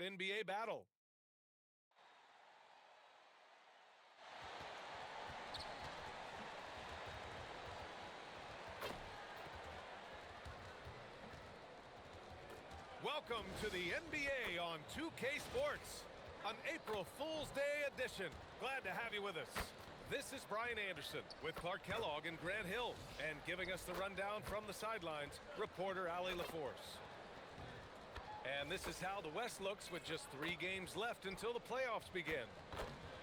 NBA battle. Welcome to the NBA on 2K Sports, an April Fool's Day edition. Glad to have you with us. This is Brian Anderson with Clark Kellogg and Grant Hill, and giving us the rundown from the sidelines, reporter Allie LaForce. And this is how the West looks with just 3 games left until the playoffs begin.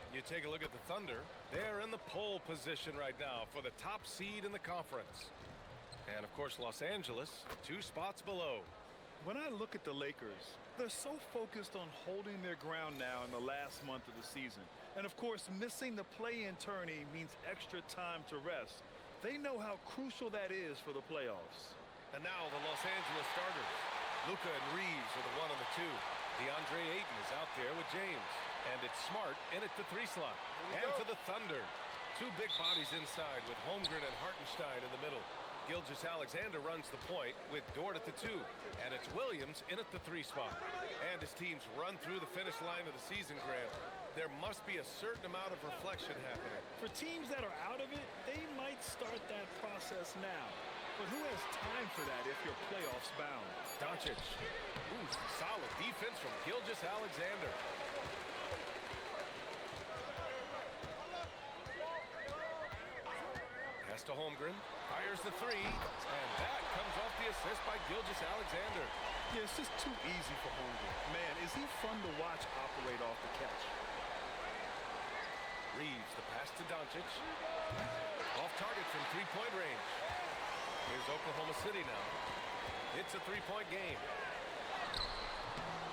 You take a look at the Thunder. They're in the pole position right now for the top seed in the conference. And, of course, Los Angeles, 2 spots below. When I look at the Lakers, they're so focused on holding their ground now in the last month of the season. And, of course, missing the play-in tourney means extra time to rest. They know how crucial that is for the playoffs. And now the Los Angeles starters. Luka and Reeves are the 1 and the 2. DeAndre Ayton is out there with James. And it's Smart in at the 3 slot. And for the Thunder, 2 big bodies inside with Holmgren and Hartenstein in the middle. Gilgeous-Alexander runs the point with Dort at the 2. And it's Williams in at the 3 spot. And as teams run through the finish line of the season, Grant, there must be a certain amount of reflection happening. For teams that are out of it, they might start that process now. But who has time for that if you're playoffs bound? Doncic. Ooh, solid defense from Gilgeous-Alexander. Pass to Holmgren. Fires the 3. And that comes off the assist by Gilgeous-Alexander. Yeah, it's just too easy for Holmgren. Man, is he fun to watch operate off the catch. Reeves, the pass to Doncic. Off target from 3-point range. Here's Oklahoma City now. It's a 3-point game.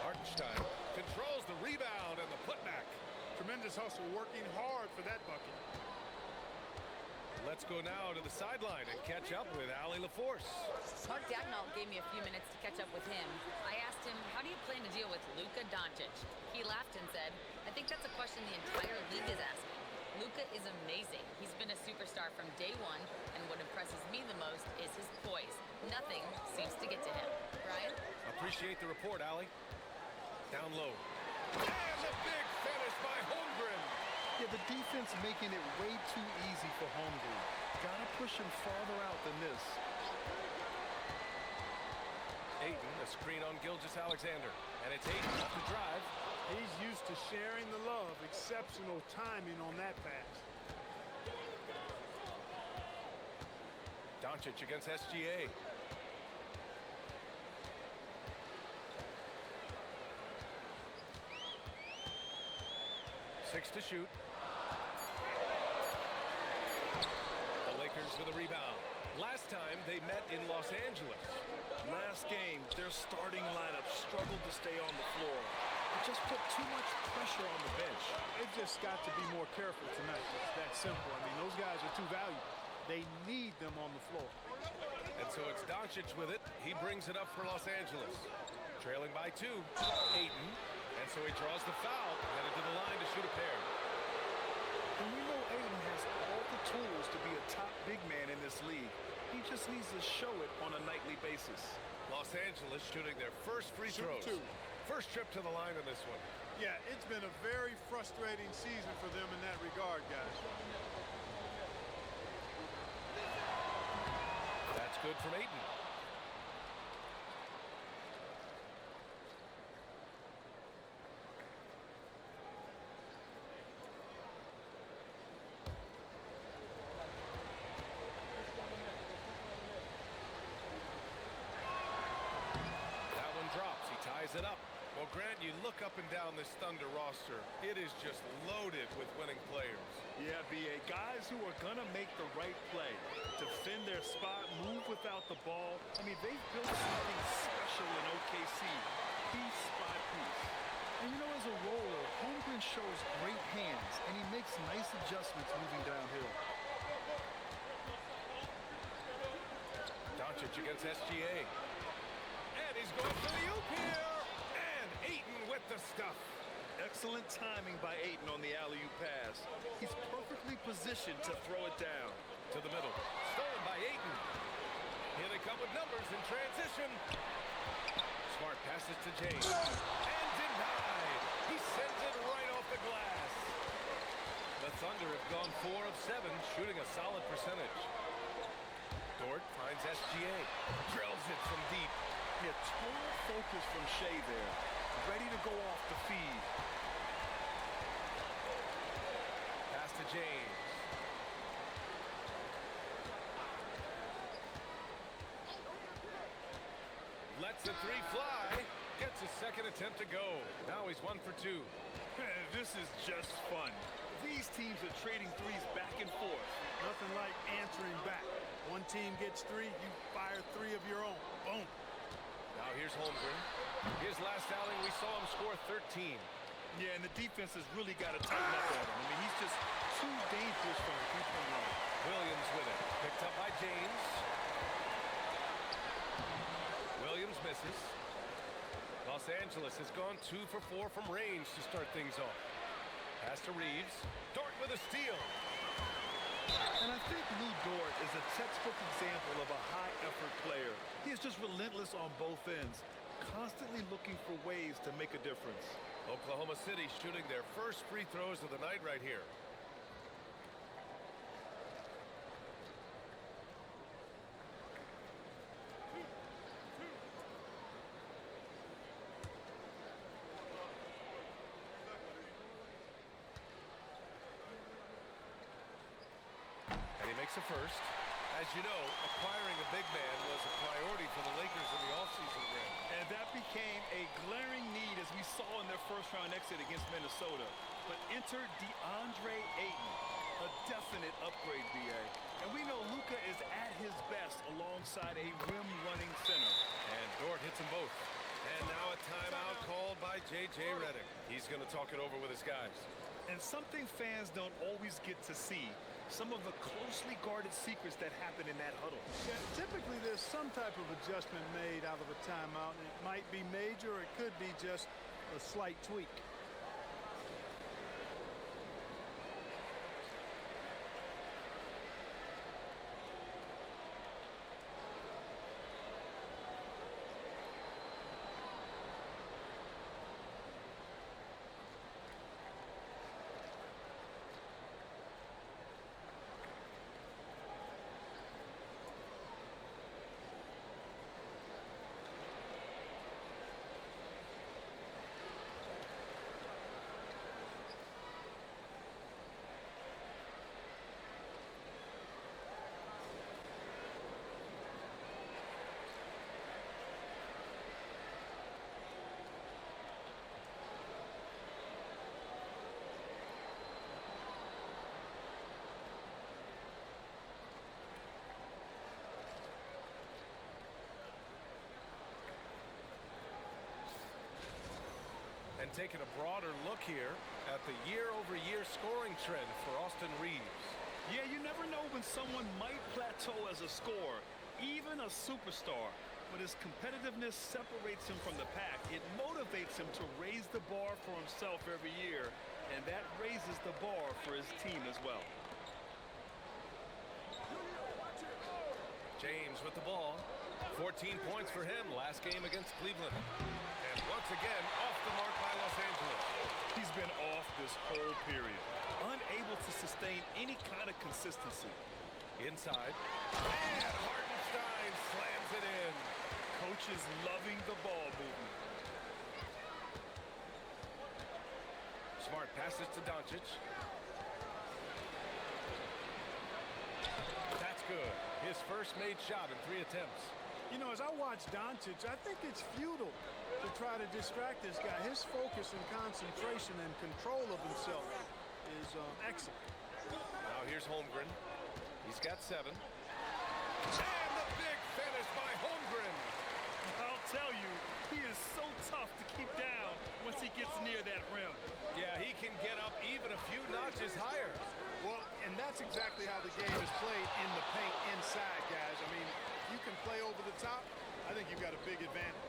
Hartenstein controls the rebound and the putback. Tremendous hustle, working hard for that bucket. Let's go now to the sideline and catch up with Allie LaForce. Mark Dagnall gave me a few minutes to catch up with him. I asked him, how do you plan to deal with Luka Doncic? He laughed and said, I think that's a question the entire league is asking. Luka is amazing. He's been a superstar from day 1, and what impresses me the most is his poise. Nothing seems to get to him. Brian? Appreciate the report, Allie. Down low. And the big finish by Holmgren. Yeah, the defense making it way too easy for Holmgren. Gotta push him farther out than this. Ayton, a screen on Gilgeous-Alexander. And it's Ayton off the drive. He's used to sharing the love. Exceptional timing on that pass. Doncic against SGA. Six to shoot. The Lakers with a rebound. Last time they met in Los Angeles. Last game, their starting lineup struggled to stay on the floor. It just put too much pressure on the bench. They've just got to be more careful tonight. It's that simple. I mean, those guys are too valuable. They need them on the floor. And so it's Doncic with it. He brings it up for Los Angeles. Trailing by 2. Ayton. And so he draws the foul, headed to the line to shoot a pair. And we know Ayton has all the tools to be a top big man in this league. He just needs to show it on a nightly basis. Los Angeles shooting their first free throws. 2. First trip to the line in this one. Yeah, it's been a very frustrating season for them in that regard, guys. That's good from Ayton. That one drops. He ties it up. Well, Grant, you look up and down this Thunder roster. It is just loaded with winning players. Yeah, B.A. Guys who are going to make the right play. Defend their spot, move without the ball. I mean, they've built something special in OKC, piece by piece. And, you know, as a roller, Holmgren shows great hands, and he makes nice adjustments moving downhill. Doncic against SGA. And he's going for the oop here. And Ayton with the stuff. Excellent timing by Ayton on the alley-oop pass. He's perfectly positioned to throw it down. To the middle. Stolen by Ayton. Here they come with numbers in transition. Smart passes to James. And denied. gone 4 of 7, shooting a solid percentage. Dort finds SGA. Drills it from deep. Yeah, total focus from Shai there. Ready to go off the feed. Pass to James. Lets the three fly. Gets his second attempt to go. Now he's 1 for 2. This is just fun. These teams are trading threes back and forth. Nothing like answering back. One team gets 3, you fire 3 of your own. Boom. Now here's Holmgren. His last outing, we saw him score 13. Yeah, and the defense has really got to tighten up on him. I mean, he's just too dangerous from the three-point line. Williams with it. Picked up by James. Williams misses. Los Angeles has gone 2 for 4 from range to start things off. Pass to Reeves. Dort with a steal. And I think Lou Dort is a textbook example of a high-effort player. He is just relentless on both ends, constantly looking for ways to make a difference. Oklahoma City shooting their first free throws of the night right here. A first. As you know, acquiring a big man was a priority for the Lakers in the offseason, Grant. And that became a glaring need as we saw in their first-round exit against Minnesota. But enter DeAndre Ayton, a definite upgrade, B.A. And we know Luka is at his best alongside a rim-running center. And Dort hits them both. And now a timeout called by J.J. Redick. He's going to talk it over with his guys. And something fans don't always get to see, some of the closely guarded secrets that happen in that huddle. Yeah, typically there's some type of adjustment made out of a timeout, and it might be major or it could be just a slight tweak. And taking a broader look here at the year-over-year scoring trend for Austin Reeves. Yeah, you never know when someone might plateau as a scorer, even a superstar. But his competitiveness separates him from the pack. It motivates him to raise the bar for himself every year, and that raises the bar for his team as well. James with the ball. 14 points for him last game against Cleveland. And once again, off the mark by Los Angeles. He's been off this whole period, unable to sustain any kind of consistency. Inside. And Hartenstein slams it in. Coach is loving the ball movement. Smart passes to Doncic. That's good. His first made shot in 3 attempts. You know, as I watch Doncic, I think it's futile to try to distract this guy. His focus and concentration and control of himself is excellent. Now here's Holmgren. He's got 7. And the big finish by Holmgren. I'll tell you, he is so tough to keep down once he gets near that rim. Yeah, he can get up even a few notches higher. Well, and that's exactly how the game is played in the paint inside, guys. I mean, if you can play over the top, I think you've got a big advantage.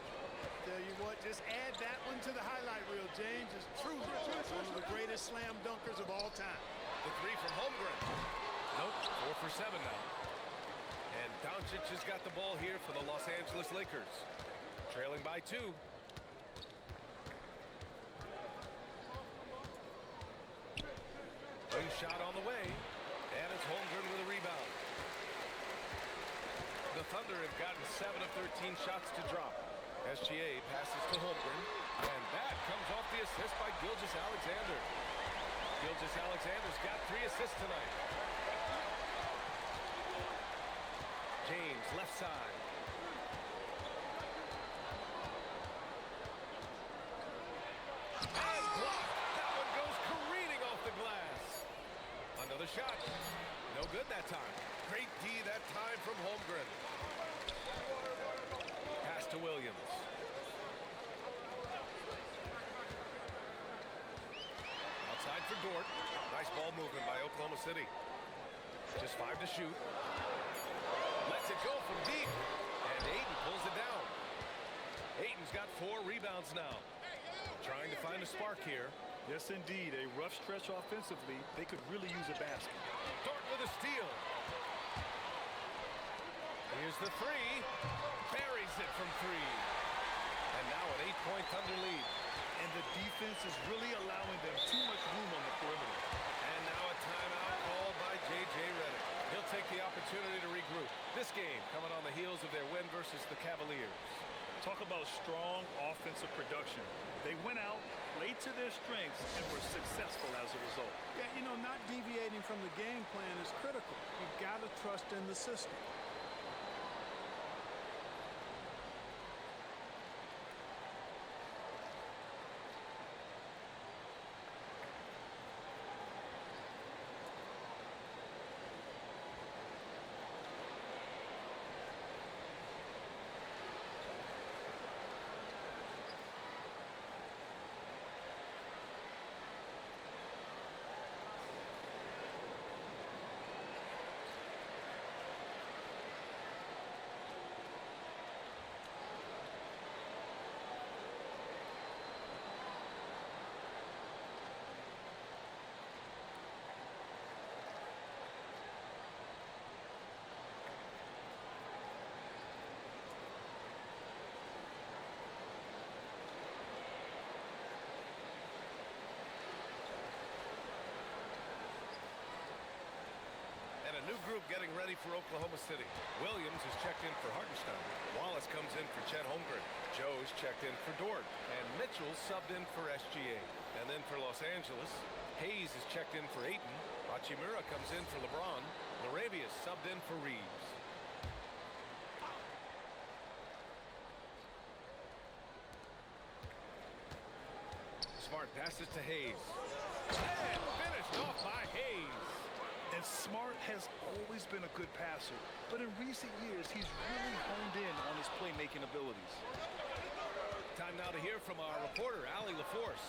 Tell you what, just add that one to the highlight reel. James is truly one of the greatest slam dunkers of all time. The 3 from Holmgren. Nope, 4 for 7 now. And Doncic has got the ball here for the Los Angeles Lakers. Trailing by 2. shot on the way, and it's Holmgren with a rebound. The Thunder have gotten 7 of 13 shots to drop. SGA passes to Holmgren, and that comes off the assist by Gilgeous-Alexander. Gilgeous-Alexander's got 3 assists tonight. James, left side. And blocked. That one goes careening off the glass. Another shot. No good that time. Great D that time from Holmgren. Pass to Williams. Outside for Dort. Nice ball movement by Oklahoma City. Just 5 to shoot. Lets it go from deep. And Ayton pulls it down. Ayton's got 4 rebounds now. Trying to find a spark here. Yes, indeed. A rough stretch offensively. They could really use a basket. Dort with a steal. Here's the 3. Buries it from 3. And now an 8-point Thunder lead. And the defense is really allowing them too much room on the perimeter. And now a timeout called by J.J. Redick. He'll take the opportunity to regroup. This game coming on the heels of their win versus the Cavaliers. Talk about strong offensive production. They went out, played to their strengths, and were successful as a result. Yeah, you know, not deviating from the game plan is critical. You've got to trust in the system. A new group getting ready for Oklahoma City. Williams is checked in for Hartenstein. Wallace comes in for Chet Holmgren. Joe's checked in for Dort. And Mitchell subbed in for SGA. And then for Los Angeles, Hayes is checked in for Ayton. Hachimura comes in for LeBron. Laravia subbed in for Reeves. Smart passes to Hayes. And finished off by Hayes. And Smart has always been a good passer, but in recent years, he's really honed in on his playmaking abilities. Time now to hear from our reporter, Allie LaForce.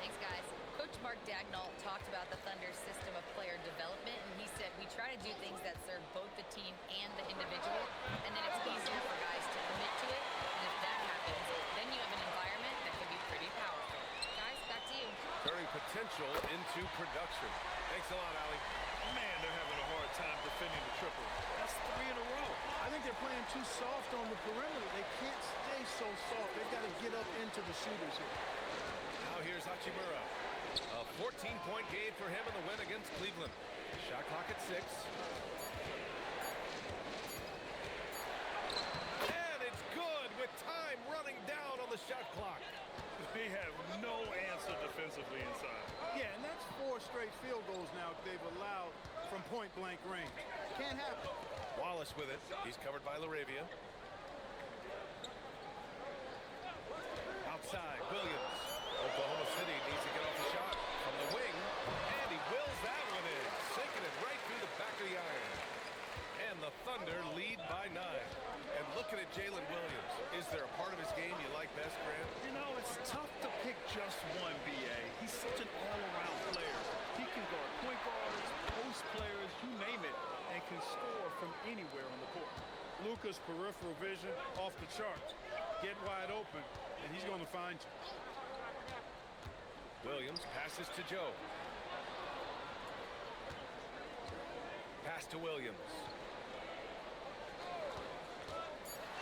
Thanks, guys. Coach Mark Dagnall talked about the Thunder's system of player development, and he said, we try to do things that serve both the team and the individual, and then it's easier for guys to commit to it, and if that happens, then you have an environment that can be pretty powerful. Guys, back to you. Turning potential into production. Thanks a lot, Allie. Man, they're having a hard time defending the triple. That's 3 in a row. I think they're playing too soft on the perimeter. They can't stay so soft. They've got to get up into the shooters here. Now here's Hachimura. A 14-point game for him in the win against Cleveland. Shot clock at 6. And it's good with time running down on the shot clock. They have no answer defensively inside. Yeah, and that's 4 straight field goals now they've allowed from point-blank range. Can't happen. Wallace with it. He's covered by Laravia. Outside, Williams. Oklahoma City needs to get off the shot from the wing. And he wills that one in, sinking it right through the back of the iron. And the Thunder lead by 9. And looking at Jalen Williams, is there a part of his game you like best, Grant? You know, it's tough to pick just one, B.A. He's such an all-around player. He can guard point guards, post players, you name it, and can score from anywhere on the court. Luka's peripheral vision off the charts. Get wide open, and he's going to find you. Williams passes to Joe. Pass to Williams.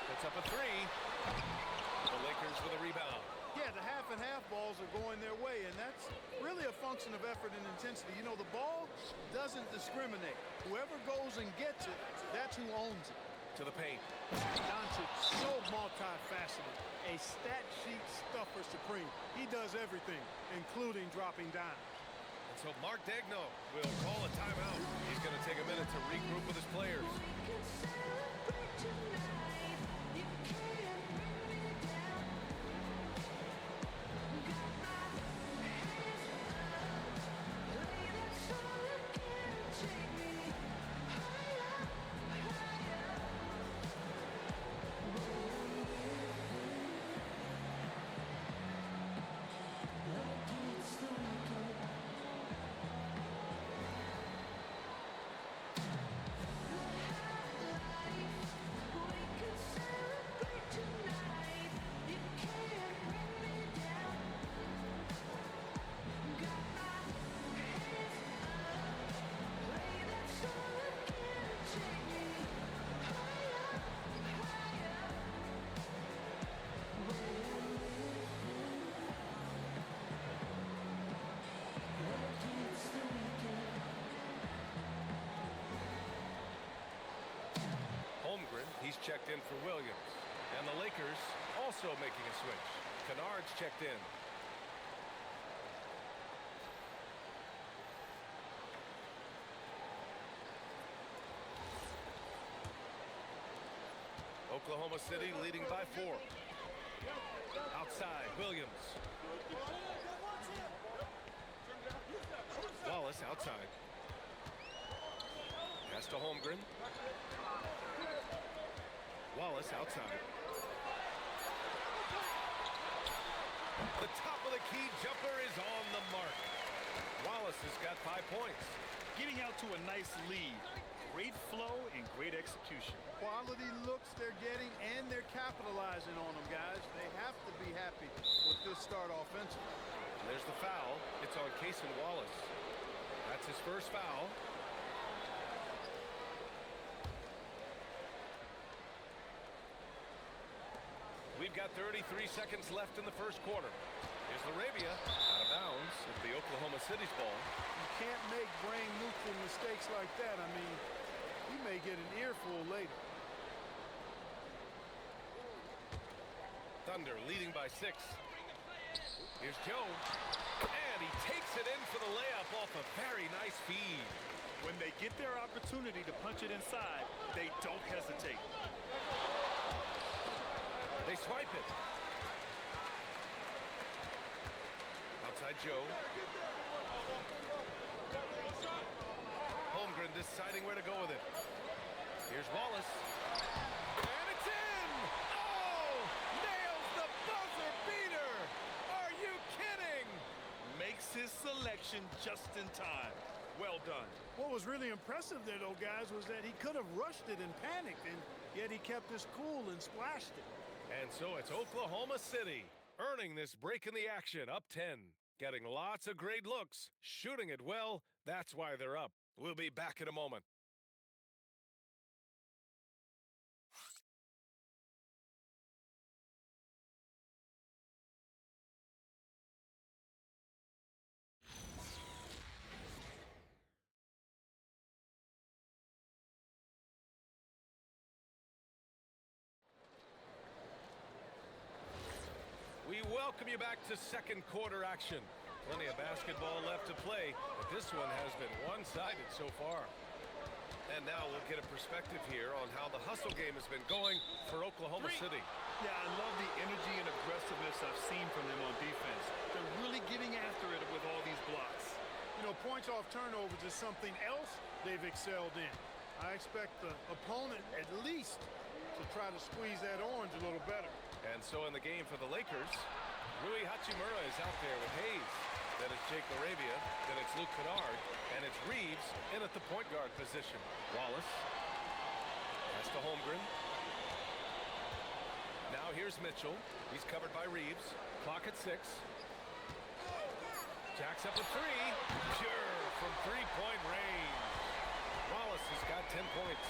Puts up a 3. The Lakers with a rebound. Yeah, the half and half balls are going their way, and that's really a function of effort and intensity. You know, the ball doesn't discriminate. Whoever goes and gets it, that's who owns it. To the paint. Doncic, so multifaceted. A stat sheet stuffer supreme. He does everything, including dropping down. And so Mark Daigneault will call a timeout. He's going to take a minute to regroup with his players. Holmgren, he's checked in for Williams. And the Lakers also making a switch. Kennard's checked in. Oklahoma City leading by 4. Outside, Williams. Wallace outside. Pass to Holmgren. Wallace outside. The top of the key jumper is on the mark. Wallace has got 5 points. Getting out to a nice lead. Great flow and great execution. Quality looks they're getting, and they're capitalizing on them, guys. They have to be happy with this start offensively. There's the foul. It's on Cason Wallace. That's his first foul. We've got 33 seconds left in the first quarter. Here's Arabia out of bounds. It'll be Oklahoma City's ball. You can't make brain-neutral mistakes like that. I mean, you may get an earful later. Thunder leading by 6. Here's Joe. And he takes it in for the layup off a very nice feed. When they get their opportunity to punch it inside, they don't hesitate. They swipe it. Outside Joe. Holmgren deciding where to go with it. Here's Wallace. And it's in! Oh! Nails the buzzer beater! Are you kidding? Makes his selection just in time. Well done. What was really impressive there, though, guys, was that he could have rushed it and panicked, and yet he kept his cool and splashed it. And so it's Oklahoma City earning this break in the action, up 10. Getting lots of great looks, shooting it well. That's why they're up. We'll be back in a moment. We welcome you back to second quarter action. Plenty of basketball left to play, but this one has been one-sided so far. And now we'll get a perspective here on how the hustle game has been going for Oklahoma City. Yeah, I love the energy and aggressiveness I've seen from them on defense. They're really getting after it with all these blocks. You know, points off turnovers is something else they've excelled in. I expect the opponent at least to try to squeeze that orange a little better. And so in the game for the Lakers, Rui Hachimura is out there with Hayes. Then it's Jake Arabia. Then it's Luke Kennard. And it's Reeves in at the point guard position. Wallace. Pass to Holmgren. Now here's Mitchell. He's covered by Reeves. Clock at 6. Jacks up with 3. Pure from three-point range. Wallace has got 10 points.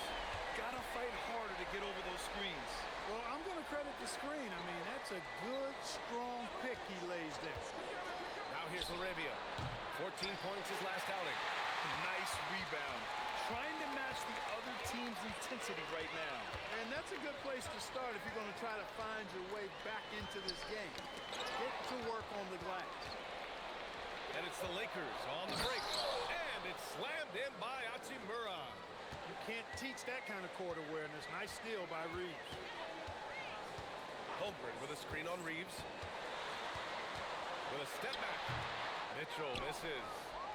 Gotta fight harder to get over those screens. Well, I'm going to credit the screen. I mean, that's a good, strong pick he lays there. Now here's Laravia. 14 points his last outing. Nice rebound. Trying to match the other team's intensity right now. And that's a good place to start if you're going to try to find your way back into this game. Get to work on the glass. And it's the Lakers on the break. And it's slammed in by Hachimura. You can't teach that kind of court awareness. Nice steal by Reeves. Holmgren with a screen on Reeves. With a step back. Mitchell misses.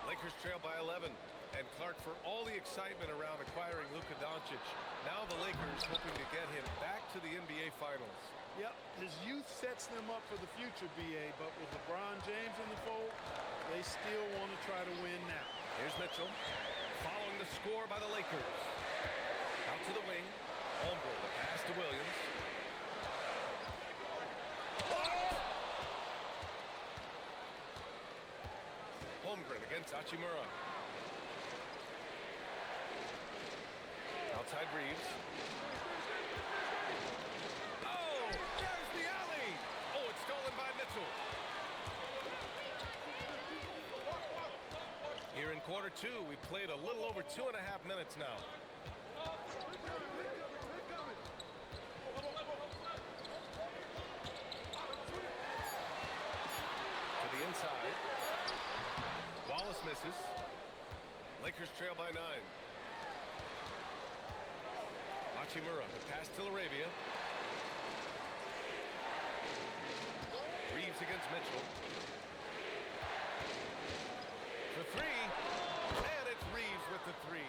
Lakers trail by 11. And Clark, for all the excitement around acquiring Luka Doncic, now the Lakers hoping to get him back to the NBA Finals. Yep, his youth sets them up for the future, B.A., but with LeBron James in the fold, they still want to try to win now. Here's Mitchell, following the score by the Lakers. Out to the wing, Holmgren, the pass to Williams. Holmgren against Hachimura. Outside Reeves. Oh, there's the alley. Oh, it's stolen by Mitchell. Here in quarter two, we played a little over 2.5 minutes now. To the inside. Wallace misses. Lakers trail by 9. Hachimura, the pass to Laravia. Reeves against Mitchell. For 3. And it's Reeves with the 3.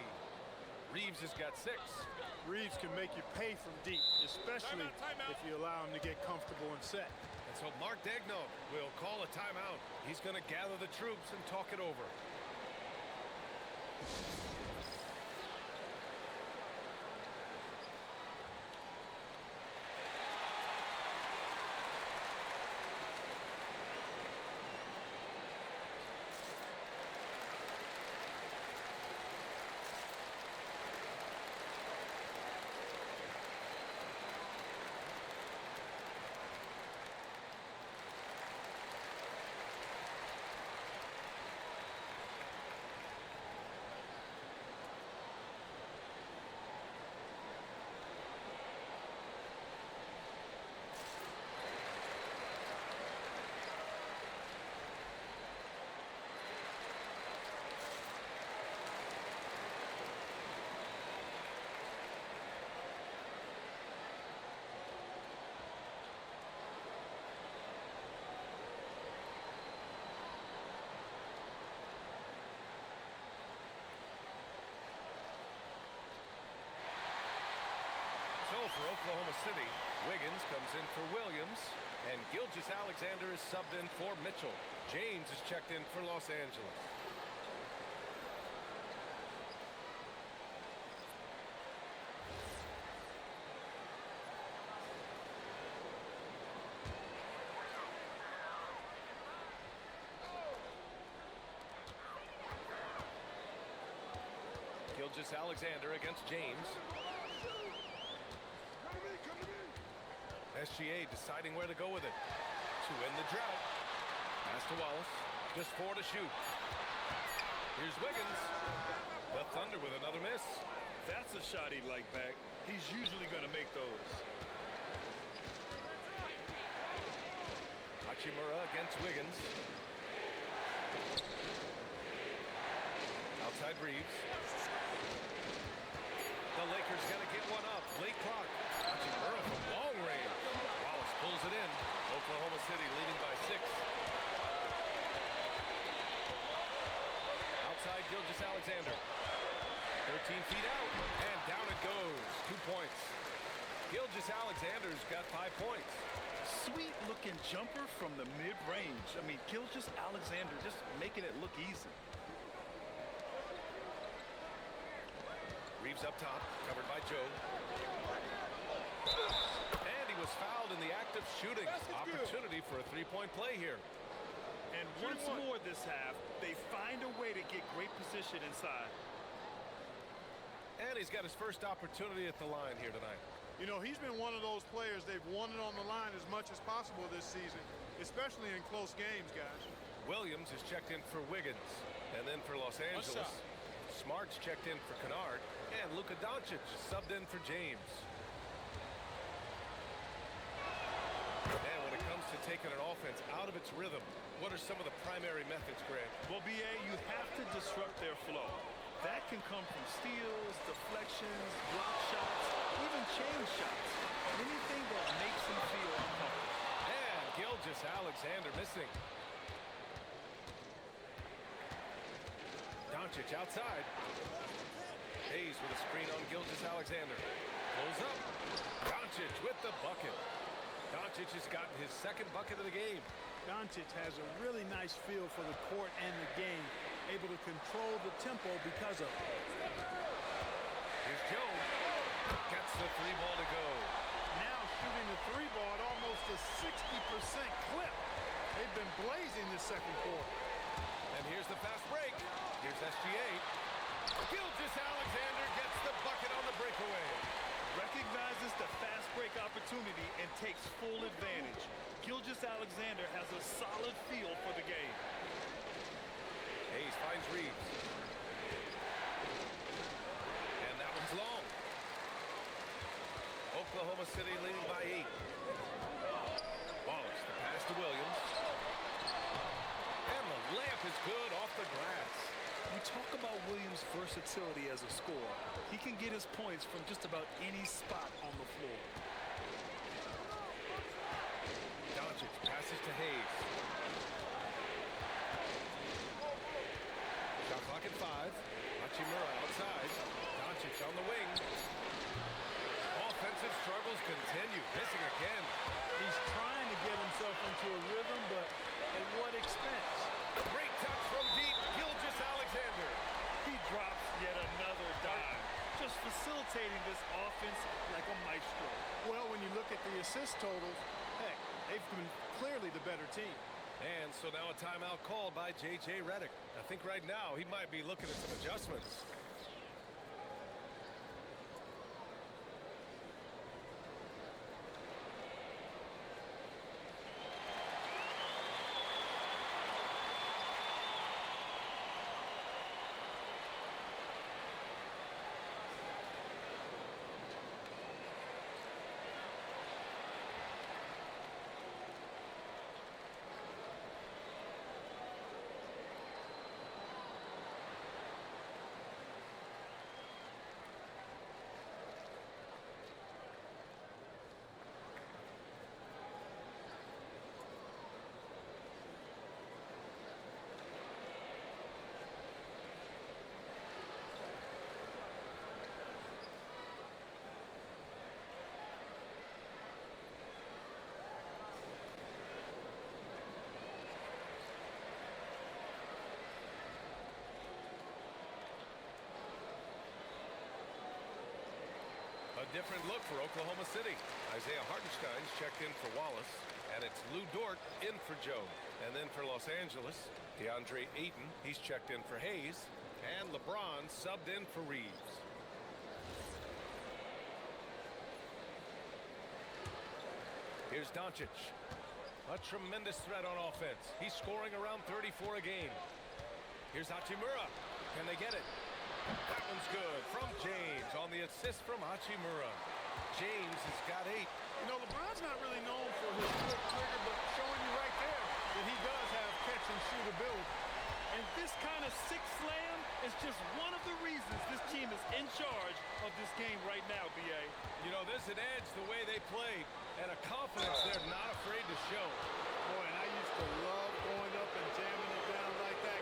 Reeves has got 6. Reeves can make you pay from deep, especially if you allow him to get comfortable and set. And so Mark Daigneault will call a timeout. He's going to gather the troops and talk it over. For Oklahoma City, Wiggins comes in for Williams, and Gilgeous-Alexander is subbed in for Mitchell. James is checked in for Los Angeles. Gilgeous-Alexander against James. SGA deciding where to go with it. To end the drought. Pass to Wallace. Just 4 to shoot. Here's Wiggins. The Thunder with another miss. That's a shot he'd like back. He's usually going to make those. Hachimura against Wiggins. Outside Reeves. The Lakers got to get one up. Late clock. Hachimura from long range. Wallace pulls it in. Oklahoma City leading by 6. Outside Gilgeous-Alexander. 13 feet out. And down it goes. 2 points. Gilgeous-Alexander's got 5 points. Sweet looking jumper from the mid-range. I mean, Gilgeous-Alexander just making it look easy. Reeves up top, covered by Joe. And he was fouled in the act of shooting. Opportunity for a 3-point play here. And once more this half, they find a way to get great position inside. And he's got his first opportunity at the line here tonight. You know, he's been one of those players, they've wanted on the line as much as possible this season, especially in close games, guys. Williams is checked in for Wiggins. And then for Los Angeles, Smart's checked in for Kennard. And Luka Doncic is subbed in for James. And when it comes to taking an offense out of its rhythm, what are some of the primary methods, Grant? Well, BA, you have to disrupt their flow. That can come from steals, deflections, block shots, even chain shots. Anything that makes them feel uncomfortable. And Gilgeous-Alexander missing. Doncic outside. Hayes with a screen on Gilgeous-Alexander. Pulls up. Doncic with the bucket. Doncic has gotten his second bucket of the game. Doncic has a really nice feel for the court and the game, able to control the tempo because of it. Here's Jones. Gets the three ball to go. Now shooting the three ball at almost a 60% clip. They've been blazing this second quarter. And here's the fast break. Here's SGA. Gilgeous-Alexander gets the bucket on the breakaway. Recognizes the fast break opportunity and takes full advantage. Gilgeous-Alexander has a solid feel for the game. Hayes finds Reeves. And that one's long. Oklahoma City leading by 8. Wallace, the pass to Williams. And the layup is good off the glass. We talk about Williams' versatility as a scorer. He can get his points from just about any spot on the floor. Doncic passes to Hayes. Shot clock at 5. Hachimura outside. Doncic on the wing. Offensive struggles continue. Missing again. He's trying to get himself into a rhythm, but at what expense? Great touch from deep. Gilgeous-Alexander. He drops yet another dime, just facilitating this offense like a maestro. Well, when you look at the assist totals, heck, they've been clearly the better team. And so now a timeout called by J.J. Redick. I think right now he might be looking at some adjustments. A different look for Oklahoma City. Isaiah Hartenstein's checked in for Wallace. And it's Lou Dort in for Joe. And then for Los Angeles, DeAndre Ayton, he's checked in for Hayes. And LeBron subbed in for Reeves. Here's Doncic. A tremendous threat on offense. He's scoring around 34 a game. Here's Hachimura. Can they get it? That one's good from James on the assist from Hachimura. James has got 8. You know, LeBron's not really known for his quick trigger, but showing you right there that he does have catch and shoot ability. And this kind of six slam is just one of the reasons this team is in charge of this game right now, B.A. You know, there's an edge the way they played and a confidence they're not afraid to show. Boy, and I used to love going up and jamming it down like that.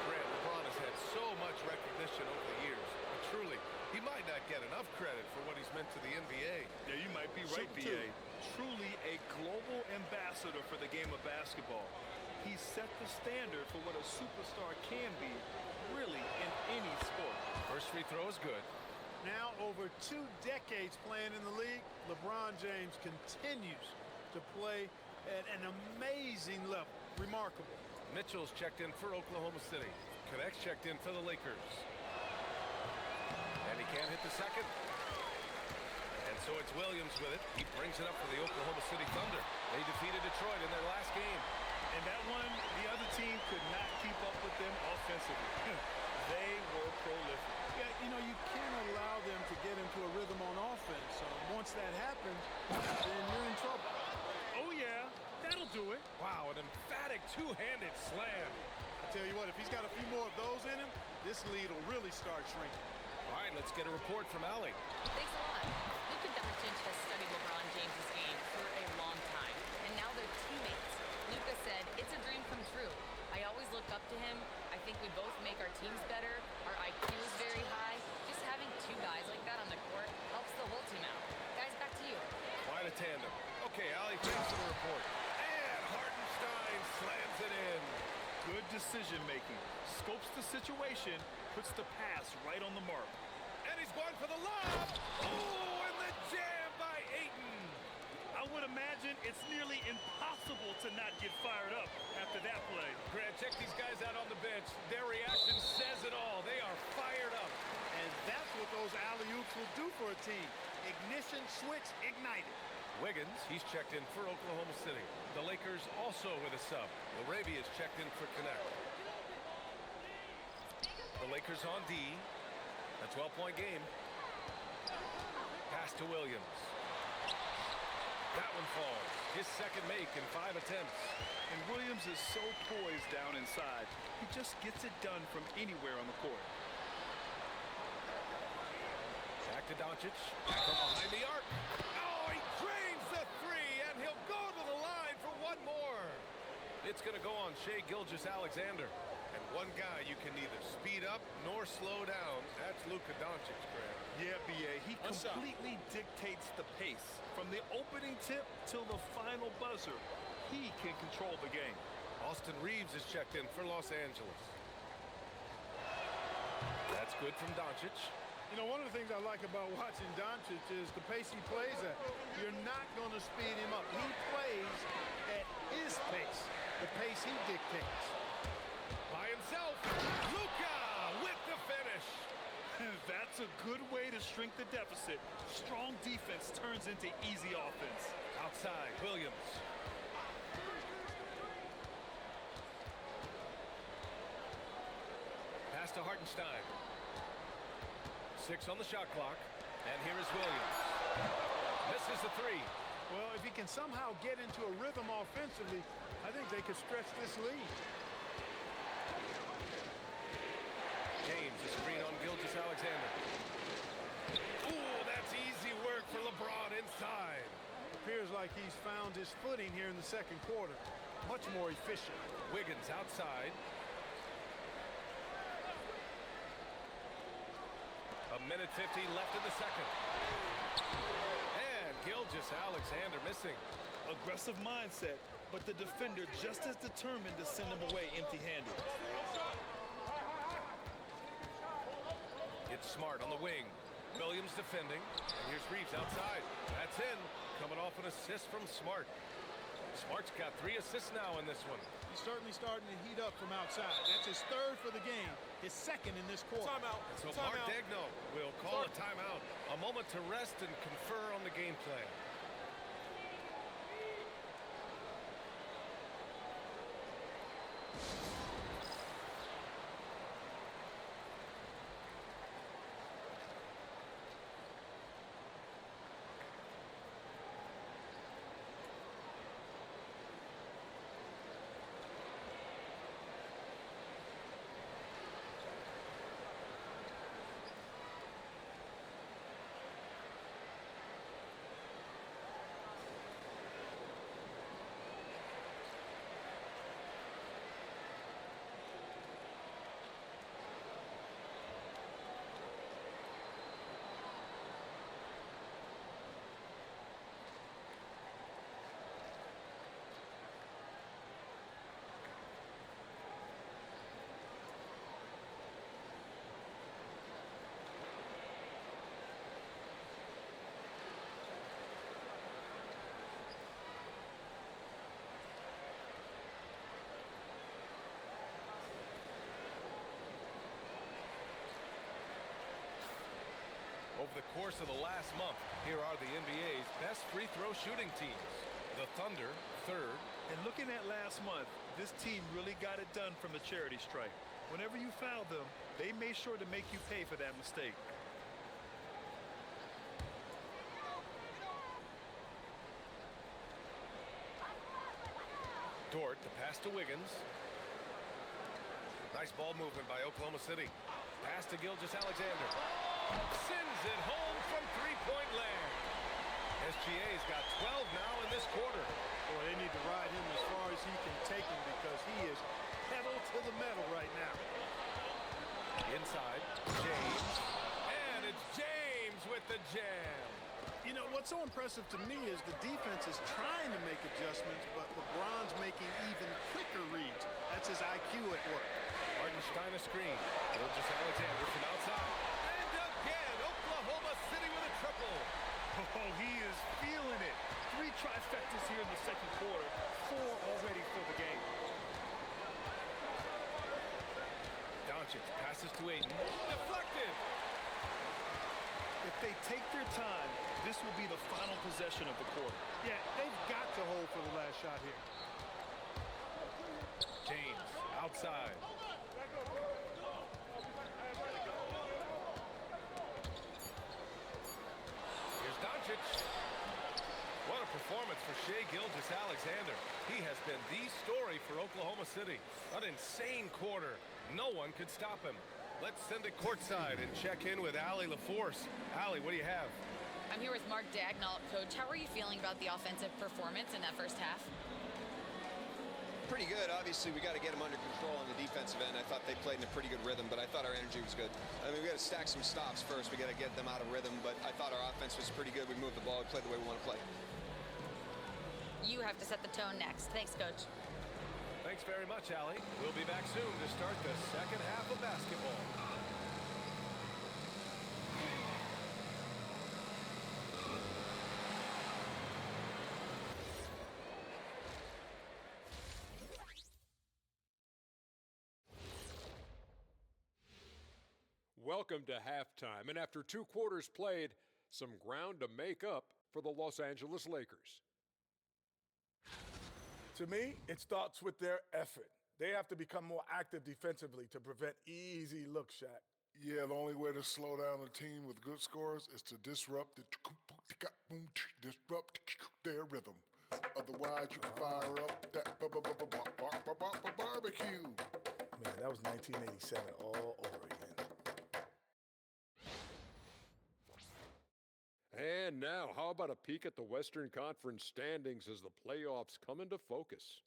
Grant, LeBron has had so much recognition over the years. But truly, he might not get enough credit for what he's meant to the NBA. Yeah, you might be right, B.A. Truly a global ambassador for the game of basketball. He set the standard for what a superstar can be, really, in any sport. First free throw is good. Now, over 2 decades playing in the league, LeBron James continues to play at an amazing level. Remarkable. Mitchell's checked in for Oklahoma City. Connects checked in for the Lakers. And he can't hit the second. And so it's Williams with it. He brings it up for the Oklahoma City Thunder. They defeated Detroit in their last game. And that one, the other team could not keep up with them offensively. They were prolific. Yeah, you know, you can't allow them to get into a rhythm on offense. Once that happens, then you're in trouble. Oh, yeah, that'll do it. Wow, an emphatic two-handed slam. I tell you what, if he's got a few more of those in him, this lead will really start shrinking. All right, let's get a report from Allie. Thanks a lot. Luka Doncic has studied LeBron James' game for a long time, and now they're teammates. Luka said, "It's a dream come true. I always look up to him. I think we both make our teams better. Our IQ is very high. Just having two guys like that on the court helps the whole team out." Guys, back to you. Quite a tandem. Okay, Allie, thanks for the report. And Hartenstein slams it in. Good decision making. Scopes the situation, puts the pass right on the mark. And he's going for the lob. Oh, and the jam by Ayton. I would imagine it's nearly impossible to not get fired up after that play. Grant, check these guys out on the bench. Their reaction says it all. They are fired up. And that's what those alley-oops will do for a team. Ignition switch ignited. Wiggins, he's checked in for Oklahoma City. The Lakers also with a sub. Larabia's checked in for Connect. The Lakers on D. A 12-point game. Pass to Williams. That one falls. His second make in 5 attempts. And Williams is so poised down inside. He just gets it done from anywhere on the court. Back to Doncic. Back from behind the arc. Oh, he drains the three, and he'll go to the line for one more. It's going to go on Shai Gilgeous-Alexander. And one guy you can neither speed up nor slow down. That's Luka Doncic, Grant. Yeah, B.A. He completely dictates the pace. From the opening tip till the final buzzer, he can control the game. Austin Reeves is checked in for Los Angeles. That's good from Doncic. You know, one of the things I like about watching Doncic is the pace he plays at. You're not going to speed him up. He plays at his pace, the pace he dictates. By himself, Luka with the finish. That's a good way to shrink the deficit. Strong defense turns into easy offense. Outside, Williams. Pass to Hartenstein. 6 on the shot clock. And here is Williams. Misses the three. Well, if he can somehow get into a rhythm offensively, I think they could stretch this lead. James, the screen on Gilgeous-Alexander. Ooh, that's easy work for LeBron inside. Appears like he's found his footing here in the second quarter. Much more efficient. Wiggins outside. A minute 50 left in the second. And Gilgeous-Alexander missing. Aggressive mindset, but the defender just as determined to send him away empty-handed. It's Smart on the wing. Williams defending. And here's Reeves outside. That's in. Coming off an assist from Smart. Smart's got 3 assists now in this one. He's certainly starting to heat up from outside. That's his third for the game, his second in this quarter. Timeout. And so Mark Degno will call a timeout. A moment to rest and confer on the game plan. Over the course of the last month, here are the NBA's best free throw shooting teams. The Thunder, third. And looking at last month, this team really got it done from the charity stripe. Whenever you fouled them, they made sure to make you pay for that mistake. Dort, the pass to Wiggins. Nice ball movement by Oklahoma City. Pass to Gilgeous-Alexander. Sends it home from three-point land. SGA's got 12 now in this quarter. Boy, they need to ride him as far as he can take him because he is pedal to the metal right now. Inside, James. And it's James with the jam. You know, what's so impressive to me is the defense is trying to make adjustments, but LeBron's making even quicker reads. That's his IQ at work. Hartenstein a screen. Gilgeous-Alexander from outside. And again, Oklahoma City with a triple. Oh, he is feeling it. 3 trifectas here in the second quarter. 4 already for the game. Doncic passes to Ayton. Deflected. If they take their time, this will be the final possession of the quarter. Yeah, they've got to hold for the last shot here. James outside. Here's Doncic. What a performance for Shai Gilgeous-Alexander. He has been the story for Oklahoma City. An insane quarter. No one could stop him. Let's send it courtside and check in with Allie LaForce. Allie, what do you have? I'm here with Mark Dagnall. Coach, how are you feeling about the offensive performance in that first half? Pretty good. Obviously, we got to get them under control on the defensive end. I thought they played in a pretty good rhythm, but I thought our energy was good. I mean, we got to stack some stops first. We got to get them out of rhythm, but I thought our offense was pretty good. We moved the ball. We played the way we want to play. You have to set the tone next. Thanks, Coach. Thanks very much, Allie. We'll be back soon to start the second half of basketball. Welcome to halftime, and after 2 quarters played, some ground to make up for the Los Angeles Lakers. To me, it starts with their effort. They have to become more active defensively to prevent easy looks, Shaq. Yeah, the only way to slow down a team with good scores is to disrupt their rhythm. Otherwise, you can fire up that barbecue. Man, that was 1987 all over again. And now, how about a peek at the Western Conference standings as the playoffs come into focus?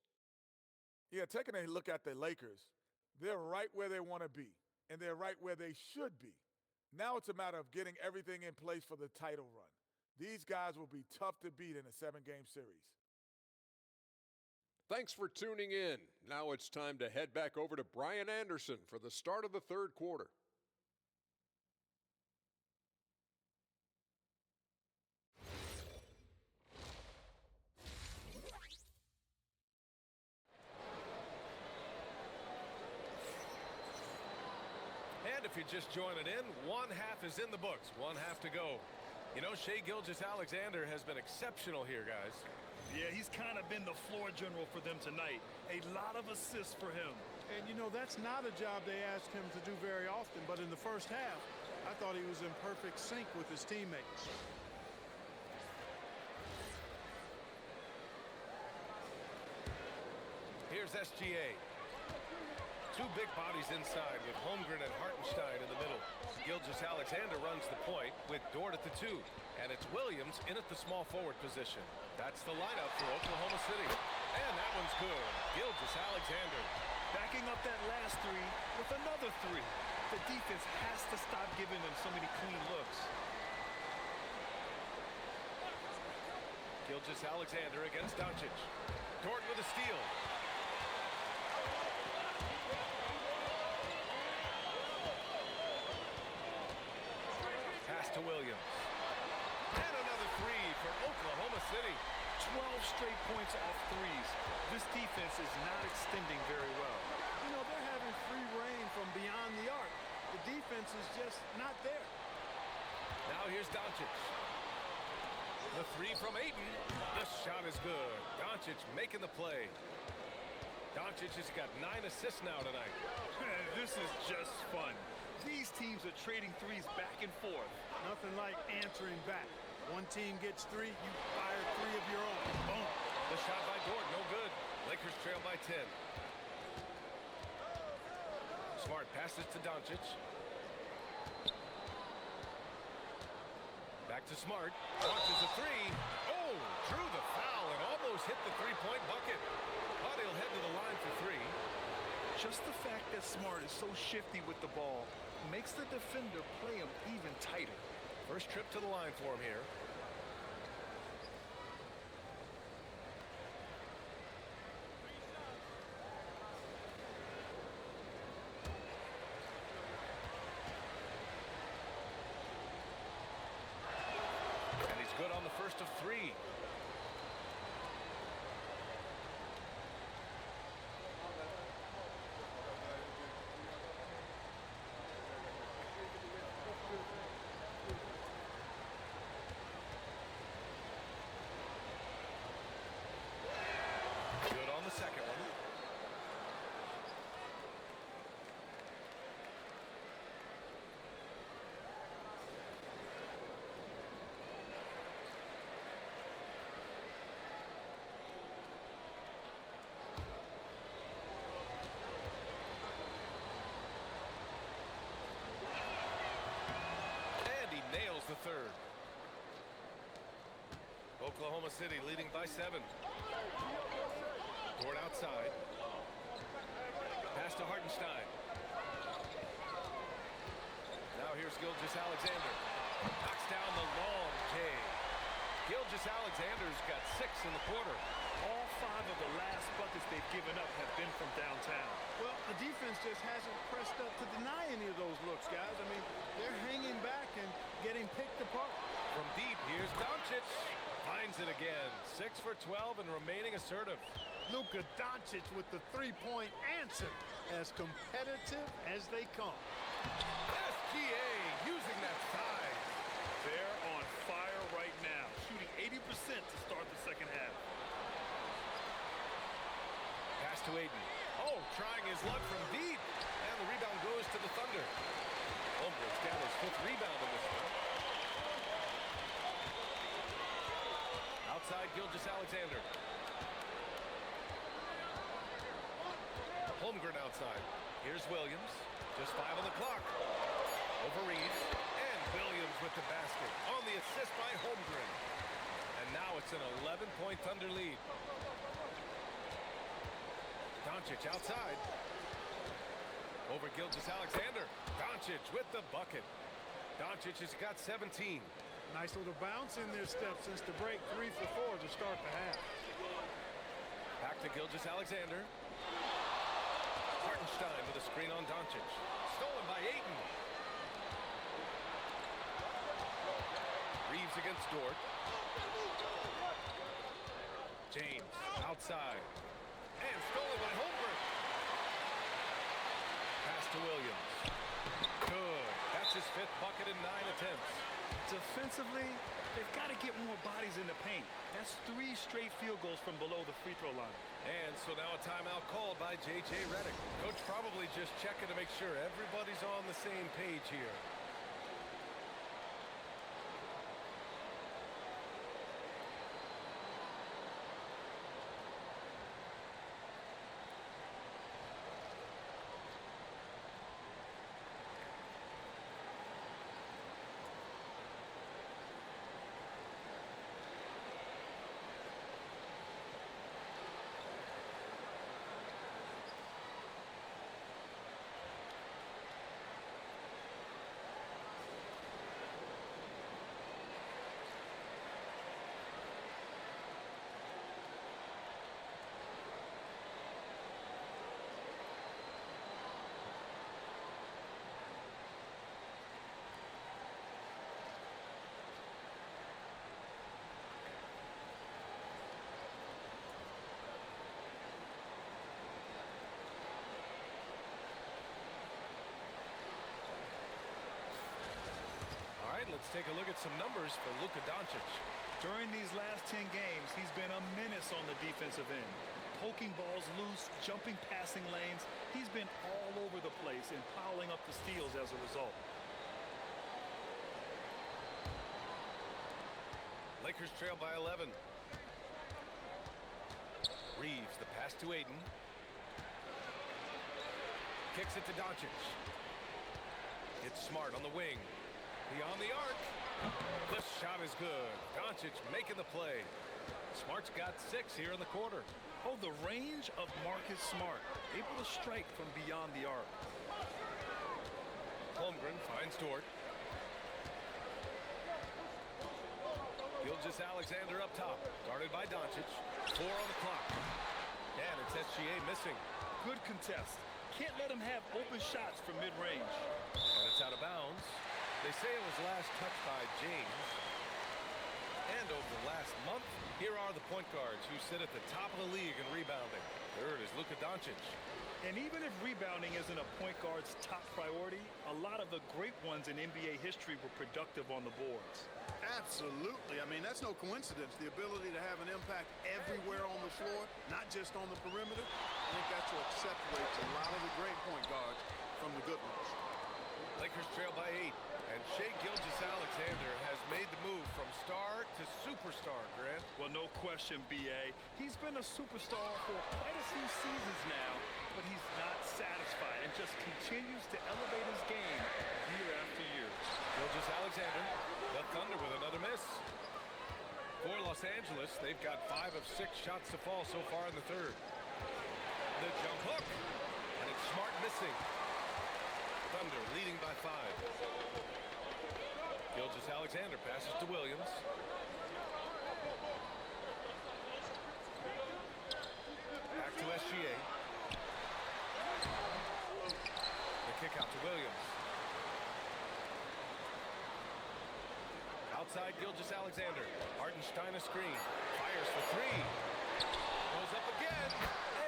Yeah, taking a look at the Lakers, they're right where they want to be, and they're right where they should be. Now it's a matter of getting everything in place for the title run. These guys will be tough to beat in a 7-game series. Thanks for tuning in. Now it's time to head back over to Brian Anderson for the start of the third quarter. And if you're just joining in, one half is in the books, one half to go. You know, Shai Gilgeous-Alexander has been exceptional here, guys. Yeah, he's kind of been the floor general for them tonight. A lot of assists for him. And, you know, that's not a job they ask him to do very often, but in the first half, I thought he was in perfect sync with his teammates. Here's SGA. 2 big bodies inside with Holmgren and Hartenstein in the middle. Gilgeous-Alexander runs the point with Dort at the 2. And it's Williams in at the small forward position. That's the lineup for Oklahoma City. And that one's good. Gilgeous-Alexander. Backing up that last 3 with another 3. The defense has to stop giving them so many clean looks. Gilgeous-Alexander against Doncic. Dort with a steal. Pass to Williams. And another 3 for Oklahoma City. 12 straight points off threes. This defense is not extending very well. You know, they're having free reign from beyond the arc. The defense is just not there. Now here's Doncic. The three from Ayton. The shot is good. Doncic making the play. Doncic has got 9 assists now tonight. This is just fun. These teams are trading threes back and forth. Nothing like answering back. One team gets 3, you fire 3 of your own. Boom. The shot by Dort, no good. Lakers trail by 10. Smart passes to Doncic. Back to Smart. Launches a 3. Oh, drew the foul and almost hit the three-point bucket. But he'll head to the line for 3. Just the fact that Smart is so shifty with the ball makes the defender play him even tighter. First trip to the line for him here. And he's good on the first of 3. Good on the second one. And he nails the third. Oklahoma City leading by 7. Dort outside. Pass to Hartenstein. Now here's Gilgeous-Alexander. Knocks down the long J. Gilgeous-Alexander's got 6 in the quarter. All 5 of the last buckets they've given up have been from downtown. Well, the defense just hasn't pressed up to deny any of those looks, guys. I mean, they're hanging back and getting picked apart. From deep, here's Doncic. Finds it again. 6 for 12 and remaining assertive. Luka Doncic with the three-point answer. As competitive as they come. SGA using that size. They're on fire right now, shooting 80% to start the second half. Pass to Ayton. Oh, trying his luck from deep. And the rebound goes to the Thunder. Holmgren's got his 5th rebound in this one. Outside Gilgeous-Alexander. Holmgren outside. Here's Williams. Just 5 on the clock. Over Reeves. And Williams with the basket. On the assist by Holmgren. And now it's an 11-point Thunder lead. Doncic outside. Over Gilgeous-Alexander. Doncic with the bucket. Doncic has got 17. Nice little bounce in their step since the break. 3 for 4 to start the half. Back to Gilgeous-Alexander. Hartenstein with a screen on Doncic. Stolen by Ayton. Reeves against Dort. James outside. And stolen by Holmgren. Pass to Williams. Good. That's his 5th bucket in 9 attempts. Defensively, they've got to get more bodies in the paint. That's 3 straight field goals from below the free throw line. And so now a timeout called by J.J. Redick. Coach probably just checking to make sure everybody's on the same page here. Let's take a look at some numbers for Luka Doncic. During these last 10 games, he's been a menace on the defensive end. Poking balls loose, jumping passing lanes. He's been all over the place and piling up the steals as a result. Lakers trail by 11. Reeves, the pass to Aiden. Kicks it to Doncic. It's Smart on the wing. Beyond the arc. The shot is good. Doncic making the play. Smart's got 6 here in the quarter. Oh, the range of Marcus Smart. Able to strike from beyond the arc. Holmgren finds Dort. Gilgeous-Alexander up top. Guarded by Doncic. 4 on the clock. And it's SGA missing. Good contest. Can't let him have open shots from mid-range. And it's out of bounds. They say it was last touched by James. And over the last month, here are the point guards who sit at the top of the league in rebounding. Third is Luka Doncic. And even if rebounding isn't a point guard's top priority, a lot of the great ones in NBA history were productive on the boards. Absolutely. I mean, that's no coincidence. The ability to have an impact everywhere on the floor, not just on the perimeter. I think that's what separates a lot of the great point guards from the good ones. Lakers trail by 8. And Shai Gilgeous-Alexander has made the move from star to superstar, Grant. Well, no question, B.A. He's been a superstar for quite a few seasons now, but he's not satisfied and just continues to elevate his game year after year. Gilgeous-Alexander, the Thunder with another miss. For Los Angeles, they've got 5 of 6 shots to fall so far in the third. The jump hook, and it's Smart missing. Thunder leading by 5. Gilgeous-Alexander passes to Williams. Back to SGA. The kick out to Williams. Outside Gilgeous-Alexander. Hartenstein a screen. Fires for 3. Goes up again.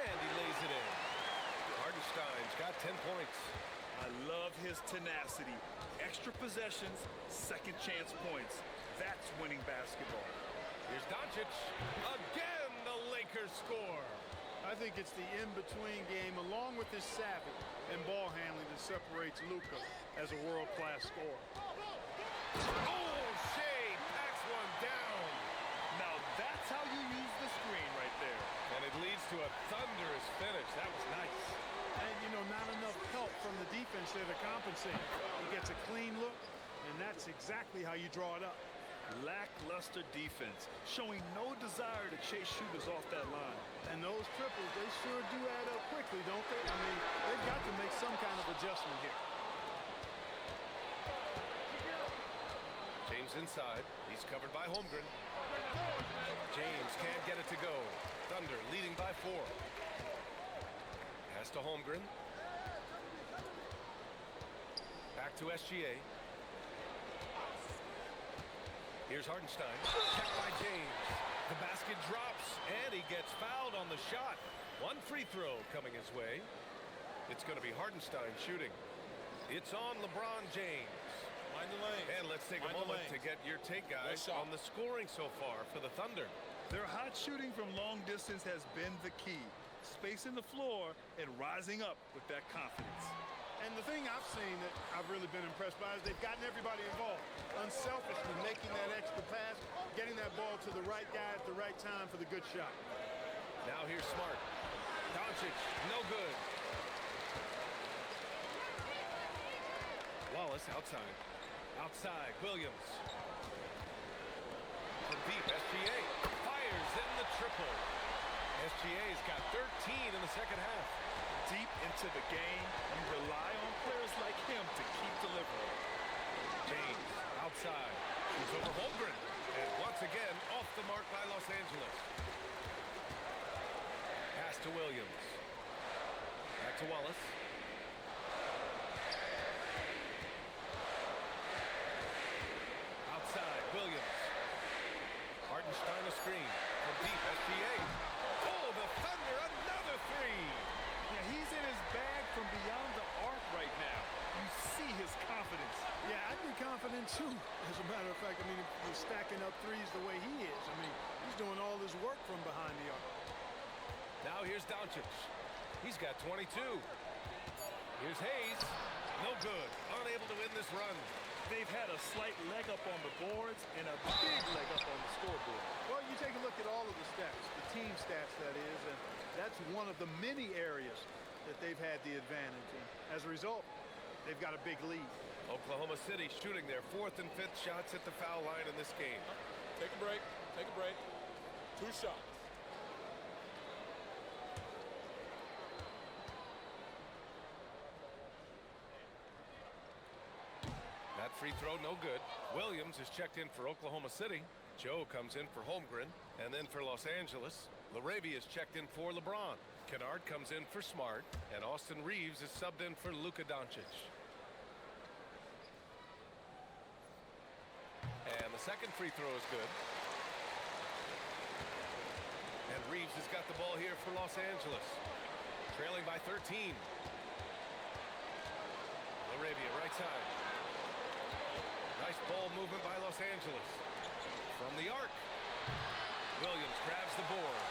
And he lays it in. Hartenstein's got 10 points. I love his tenacity. Extra possessions, second chance points. That's winning basketball. Here's Doncic. Again, the Lakers score. I think it's the in-between game, along with his savvy and ball handling, that separates Luka as a world-class scorer. Oh, Shai packs one down. Now that's how you use the screen right there. And it leads to a thunderous finish. That was nice. And, you know, not enough help from the defense there to compensate. He gets a clean look, and that's exactly how you draw it up. Lackluster defense, showing no desire to chase shooters off that line. And those triples, they sure do add up quickly, don't they? I mean, they've got to make some kind of adjustment here. James inside. He's covered by Holmgren. James can't get it to go. Thunder leading by 4. Pass to Holmgren. Back to SGA. Here's Hartenstein. Checked by James. The basket drops, and he gets fouled on the shot. 1 free throw coming his way. It's going to be Hartenstein shooting. It's on LeBron James. Mind the lane. And let's take a moment to get your take, guys, on the scoring so far for the Thunder. Their hot shooting from long distance has been the key. Spacing the floor and rising up with that confidence. And the thing I've seen that I've really been impressed by is they've gotten everybody involved. Unselfishly making that extra pass, getting that ball to the right guy at the right time for the good shot. Now here's Smart. Doncic, no good. Wallace outside. Outside, Williams. From deep, SGA fires in the triple. SGA's got 13 in the second half. Deep into the game, you rely on players like him to keep delivering. James outside. Shoots over Holmgren. And once again, off the mark by Los Angeles. Pass to Williams. Back to Wallace. Outside, Williams. Hartenstein a screen. From deep, SGA. Oh, the Thunder, another 3. Yeah, he's in his bag from beyond the arc right now. You see his confidence. Yeah, I'd be confident too as a a matter of fact, I mean, if you're stacking up threes the way he is, I mean, he's doing all his work from behind the arc. Now here's Doncic. He's got 22. Here's Hayes. No good. Unable to win this run. They've had a slight leg up on the boards and a big leg up on the scoreboard. Well, you take a look at all of the stats, the team stats, that is, and that's one of the many areas that they've had the advantage. And as a result, they've got a big lead. Oklahoma City shooting their 4th and 5th shots at the foul line in this game. Take a break. Take a break. 2 shots. That free throw, no good. Williams is checked in for Oklahoma City. Joe comes in for Holmgren. And then for Los Angeles, LaRavia is checked in for LeBron. Kennard comes in for Smart. And Austin Reeves is subbed in for Luka Doncic. And the second free throw is good. And Reeves has got the ball here for Los Angeles. Trailing by 13. LaRavia, right side. Nice ball movement by Los Angeles. From the arc. Williams grabs the board.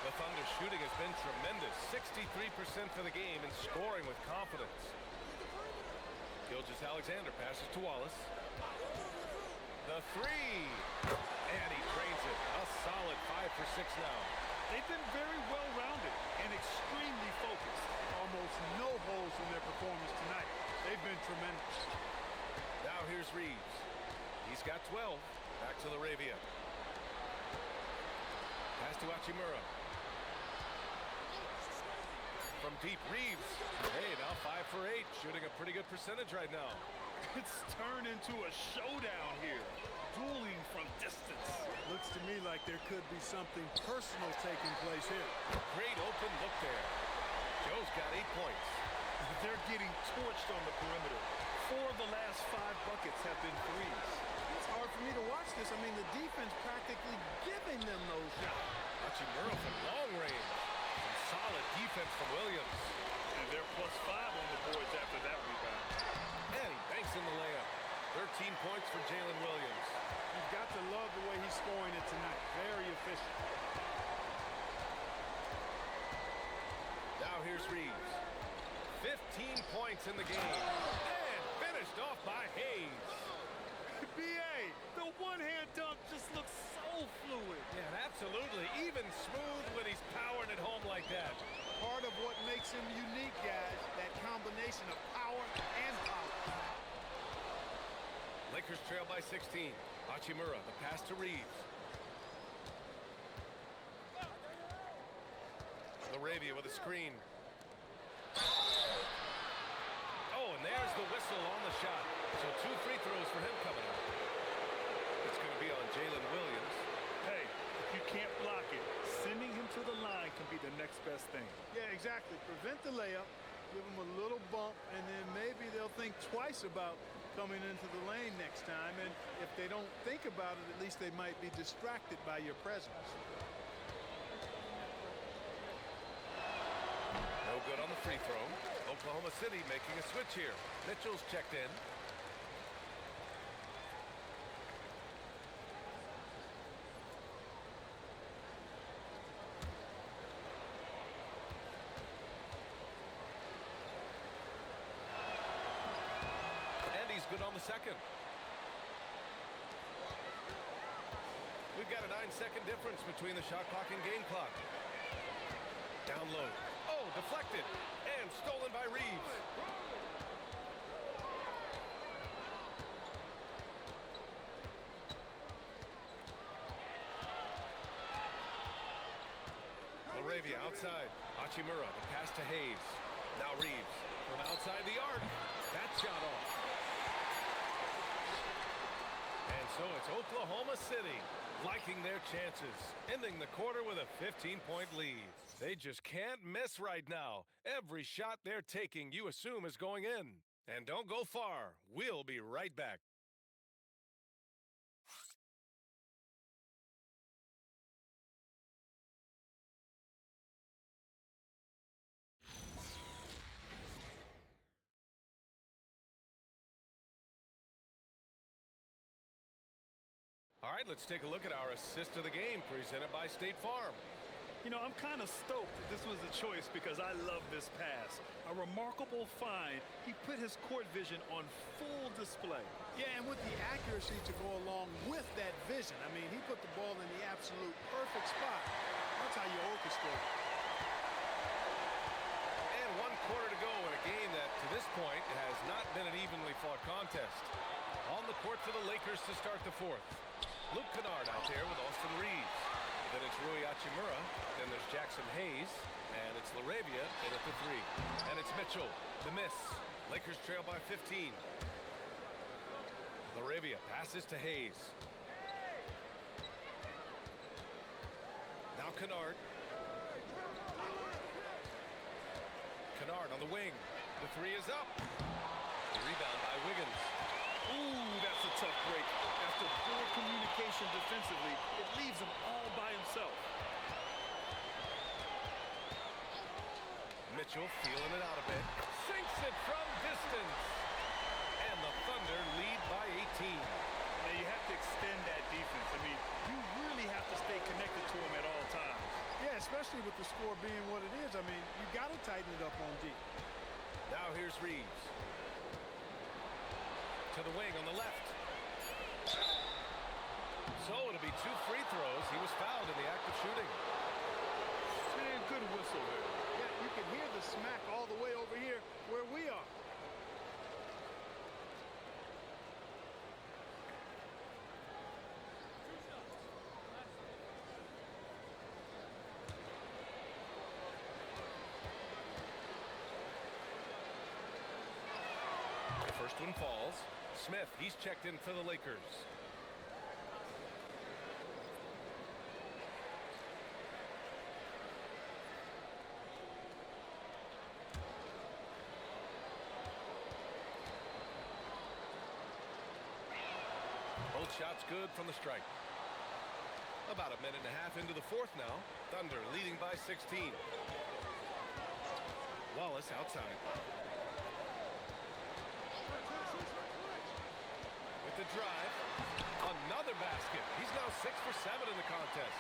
The Thunder's shooting has been tremendous. 63% for the game and scoring with confidence. Gilgeous-Alexander passes to Wallace. The three. And he drains it. A solid 5 for 6 now. They've been very well-rounded and extremely focused. Almost no holes in their performance tonight. They've been tremendous. Now here's Reeves. He's got 12. Back to LaRavia. Pass to Hachimura. From deep, Reeves. Hey, now 5 for 8. Shooting a pretty good percentage right now. It's turned into a showdown here. Dueling from distance. Looks to me like there could be something personal taking place here. Great open look there. Joe's got 8 points. They're getting torched on the perimeter. 4 of the last 5 buckets have been threes. It's hard for me to watch this. I mean, the defense practically giving them those shots. Hachimura from long range. Some solid defense from Williams. And they're +5 on the boards after that rebound. And he banks in the layup. 13 points for Jalen Williams. You've got to love the way he's scoring it tonight. Very efficient. Now here's Reeves. 15 points in the game. And finished off by Hayes. B.A. The one-hand dunk just looks so fluid. Yeah, absolutely. Even smooth when he's powering it home like that. Part of what makes him unique, guys, that combination of power and power. Lakers trail by 16. Hachimura, the pass to Reeves. LaRavia with a screen. Oh, and there's the whistle on the shot. So 2 free throws for him coming up. It's going to be on Jalen Williams. Hey, if you can't block it, sending him to the line can be the next best thing. Yeah, exactly. Prevent the layup, give him a little bump, and then maybe they'll think twice about coming into the lane next time. And if they don't think about it, at least they might be distracted by your presence. No good on the free throw. Oklahoma City making a switch here. Mitchell's checked in. And he's good on the second. We've got a 9-second difference between the shot clock and game clock. Down low. Oh, deflected. And stolen by Reeves. LaRavia outside. Hachimura, the pass to Hayes. Now Reeves from outside the arc. That shot off. And so it's Oklahoma City liking their chances, ending the quarter with a 15-point lead. They just can't miss right now. Every shot they're taking, you assume, is going in. And don't go far. We'll be right back. All right, let's take a look at our assist of the game presented by State Farm. You know, I'm kind of stoked that this was a choice because I love this pass. A remarkable find. He put his court vision on full display. Yeah, and with the accuracy to go along with that vision. I mean, he put the ball in the absolute perfect spot. That's how you orchestrate. And 1 quarter to go in a game that, to this point, has not been an evenly fought contest. On the court for the Lakers to start the 4th. Luke Kennard out there with Austin Reeves. Then it's Rui Hachimura. Then there's Jackson Hayes. And it's LaRavia in at the 3. And it's Mitchell. The miss. Lakers trail by 15. LaRavia passes to Hayes. Now Kennard. Kennard on the wing. The 3 is up. The rebound by Wiggins. Ooh, that's a tough break. After poor communication defensively, it leaves him all by himself. Mitchell feeling it out a bit. Sinks it from distance. And the Thunder lead by 18. Now, you have to extend that defense. I mean, you really have to stay connected to him at all times. Yeah, especially with the score being what it is. I mean, you got to tighten it up on D. Now here's Reeves. To the wing on the left. So it'll be 2 free throws. He was fouled in the act of shooting. Man, good whistle there. Yeah, you can hear the smack all the way over here where we are. The first one falls. Smith, he's checked in for the Lakers. Both shots good from the strike. About a minute and a half into the 4th now. Thunder leading by 16. Wallace outside. With the drive. Another basket. He's now 6 for 7 in the contest.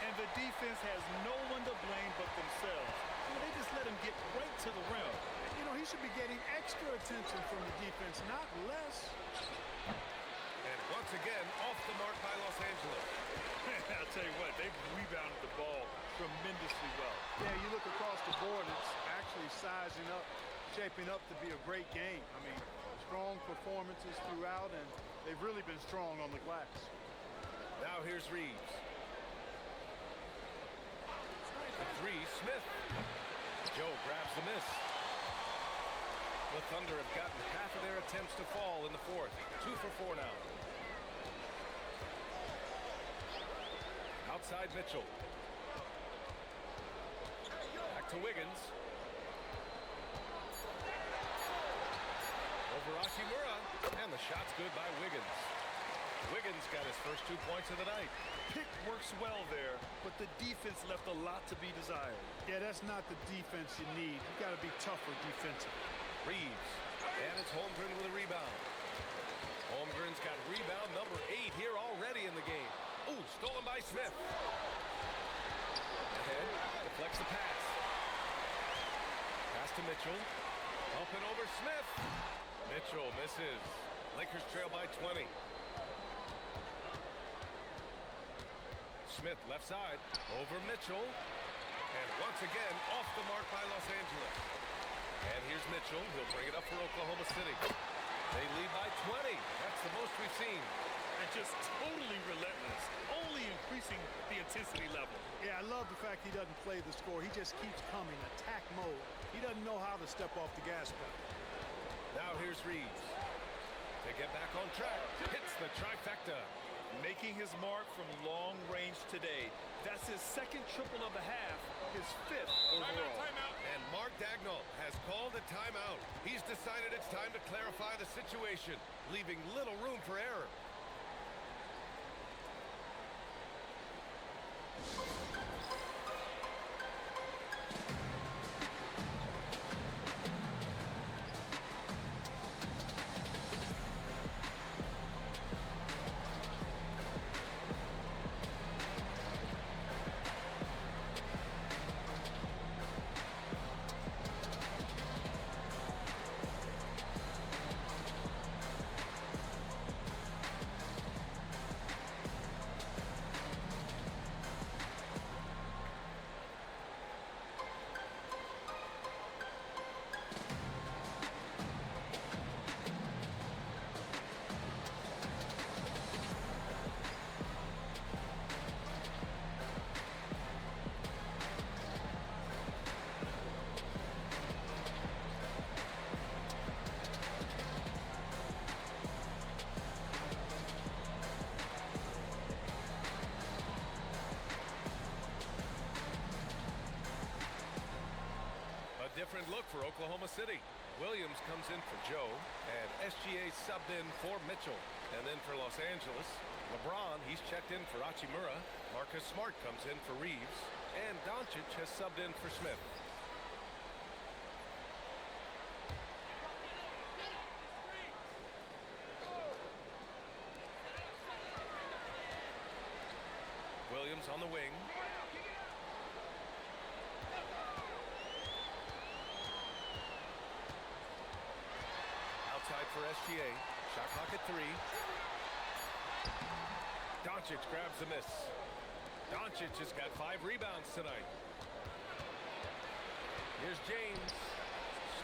And the defense has no one to blame but themselves. They just let him get right to the rim. You know, he should be getting extra attention from the defense, not less. And once again, off the mark by Los Angeles. I'll tell you what, they've rebounded the ball tremendously well. Yeah, you look across the board, it's actually sizing up, shaping up to be a great game. I mean, strong performances throughout, and they've really been strong on the glass. Now here's Reeves. The 3, Smith. Joe grabs the miss. The Thunder have gotten half of their attempts to fall in the 4th. 2 for 4 now. Outside Mitchell. Back to Wiggins. Over Hachimura. And the shot's good by Wiggins. Wiggins got his first 2 points of the night. Pick works well there, but the defense left a lot to be desired. Yeah, that's not the defense you need. You got to be tougher defensively. Reeves. And it's Holmgren with a rebound. Holmgren's got rebound number 8 here already in the game. Ooh, stolen by Smith. Ahead, deflects the pass. Pass to Mitchell. Helping over Smith. Mitchell misses. Lakers trail by 20. Smith left side. Over Mitchell. And once again, off the mark by Los Angeles. And here's Mitchell. He'll bring it up for Oklahoma City. They lead by 20. That's the most we've seen. And just totally relentless, only increasing the intensity level. Yeah, I love the fact he doesn't play the score. He just keeps coming, attack mode. He doesn't know how to step off the gas pedal. Now here's Reeves. To get back on track. Hits the trifecta. Making his mark from long range today. That's his 2nd triple of the half, his 5th overall. Timeout. And Mark Dagnall has called a timeout. He's decided it's time to clarify the situation, leaving little room for error. look for Oklahoma City. Williams comes in for Joe, and SGA subbed in for Mitchell. And then for Los Angeles, LeBron, he's checked in for Hachimura. Marcus Smart comes in for Reeves, and Doncic has subbed in for Smith. Williams on the wing. Outside for SGA. Shot clock at 3. Doncic grabs the miss. Doncic has got 5 rebounds tonight. Here's James.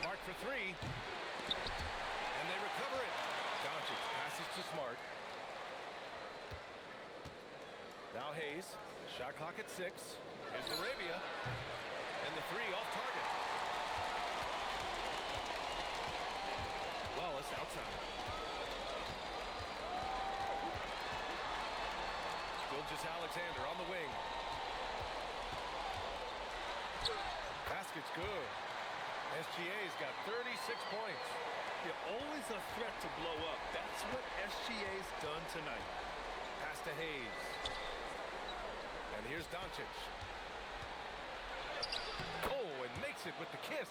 Smart for 3. And they recover it. Doncic passes to Smart. Now Hayes. Shot clock at 6. Here's Arabia. And the 3 off target. Wallace outside. Gilgeous-Alexander on the wing. Basket's good. SGA's got 36 points. They're always a threat to blow up. That's what SGA's done tonight. Pass to Hayes. And here's Doncic. Oh, and makes it with the kiss.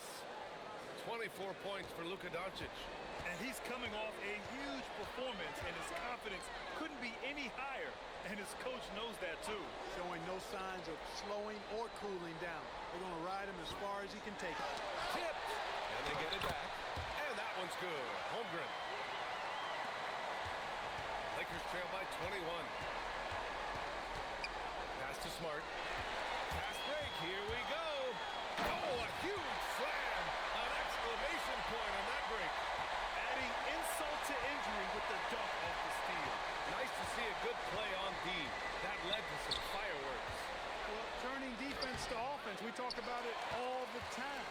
24 points for Luka Doncic. And he's coming off a huge performance, and his confidence couldn't be any higher. And his coach knows that too. Showing no signs of slowing or cooling down. They're going to ride him as far as he can take it. Tipped. And they get it back. And that one's good. Holmgren. Lakers trail by 21. Pass to Smart. Pass break. Here we go. Oh, a huge slam. An exclamation point on that break. Adding insult to injury with the dunk off the steal. Nice to see a good play on D. That led to some fireworks. Well, turning defense to offense, we talk about it all the time.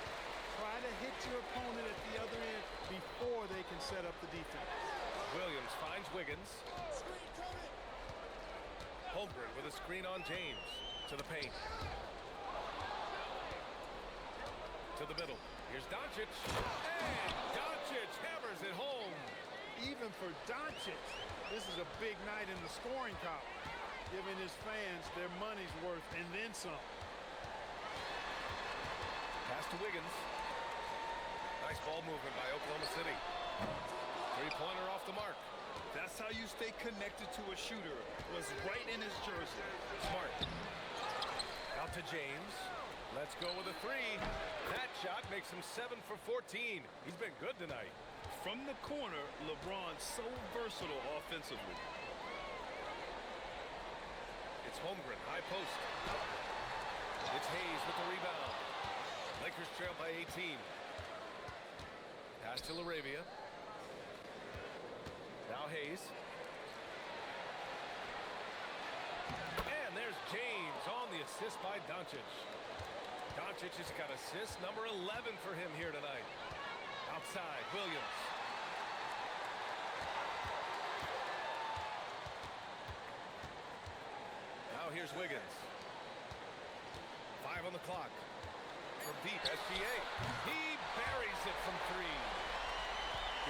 Try to hit your opponent at the other end before they can set up the defense. Williams finds Wiggins. Holmgren with a screen on James. To the paint. To the middle. Here's Doncic. And Doncic hammers it home. Even for Doncic, this is a big night in the scoring column, giving his fans their money's worth and then some. Pass to Wiggins. Nice ball movement by Oklahoma City. 3-pointer off the mark. That's how you stay connected to a shooter. Was right in his jersey. Smart. Out to James. Let's go with a 3. That shot makes him 7 for 14. He's been good tonight. From the corner, LeBron so versatile offensively. It's Holmgren, high post. It's Hayes with the rebound. Lakers trail by 18. Pass to Arabia. Now Hayes. And there's James on the assist by Doncic. Doncic has got assist number 11 for him here tonight. Outside, Williams. Now here's Wiggins. 5 on the clock. From deep, SGA. He buries it from 3.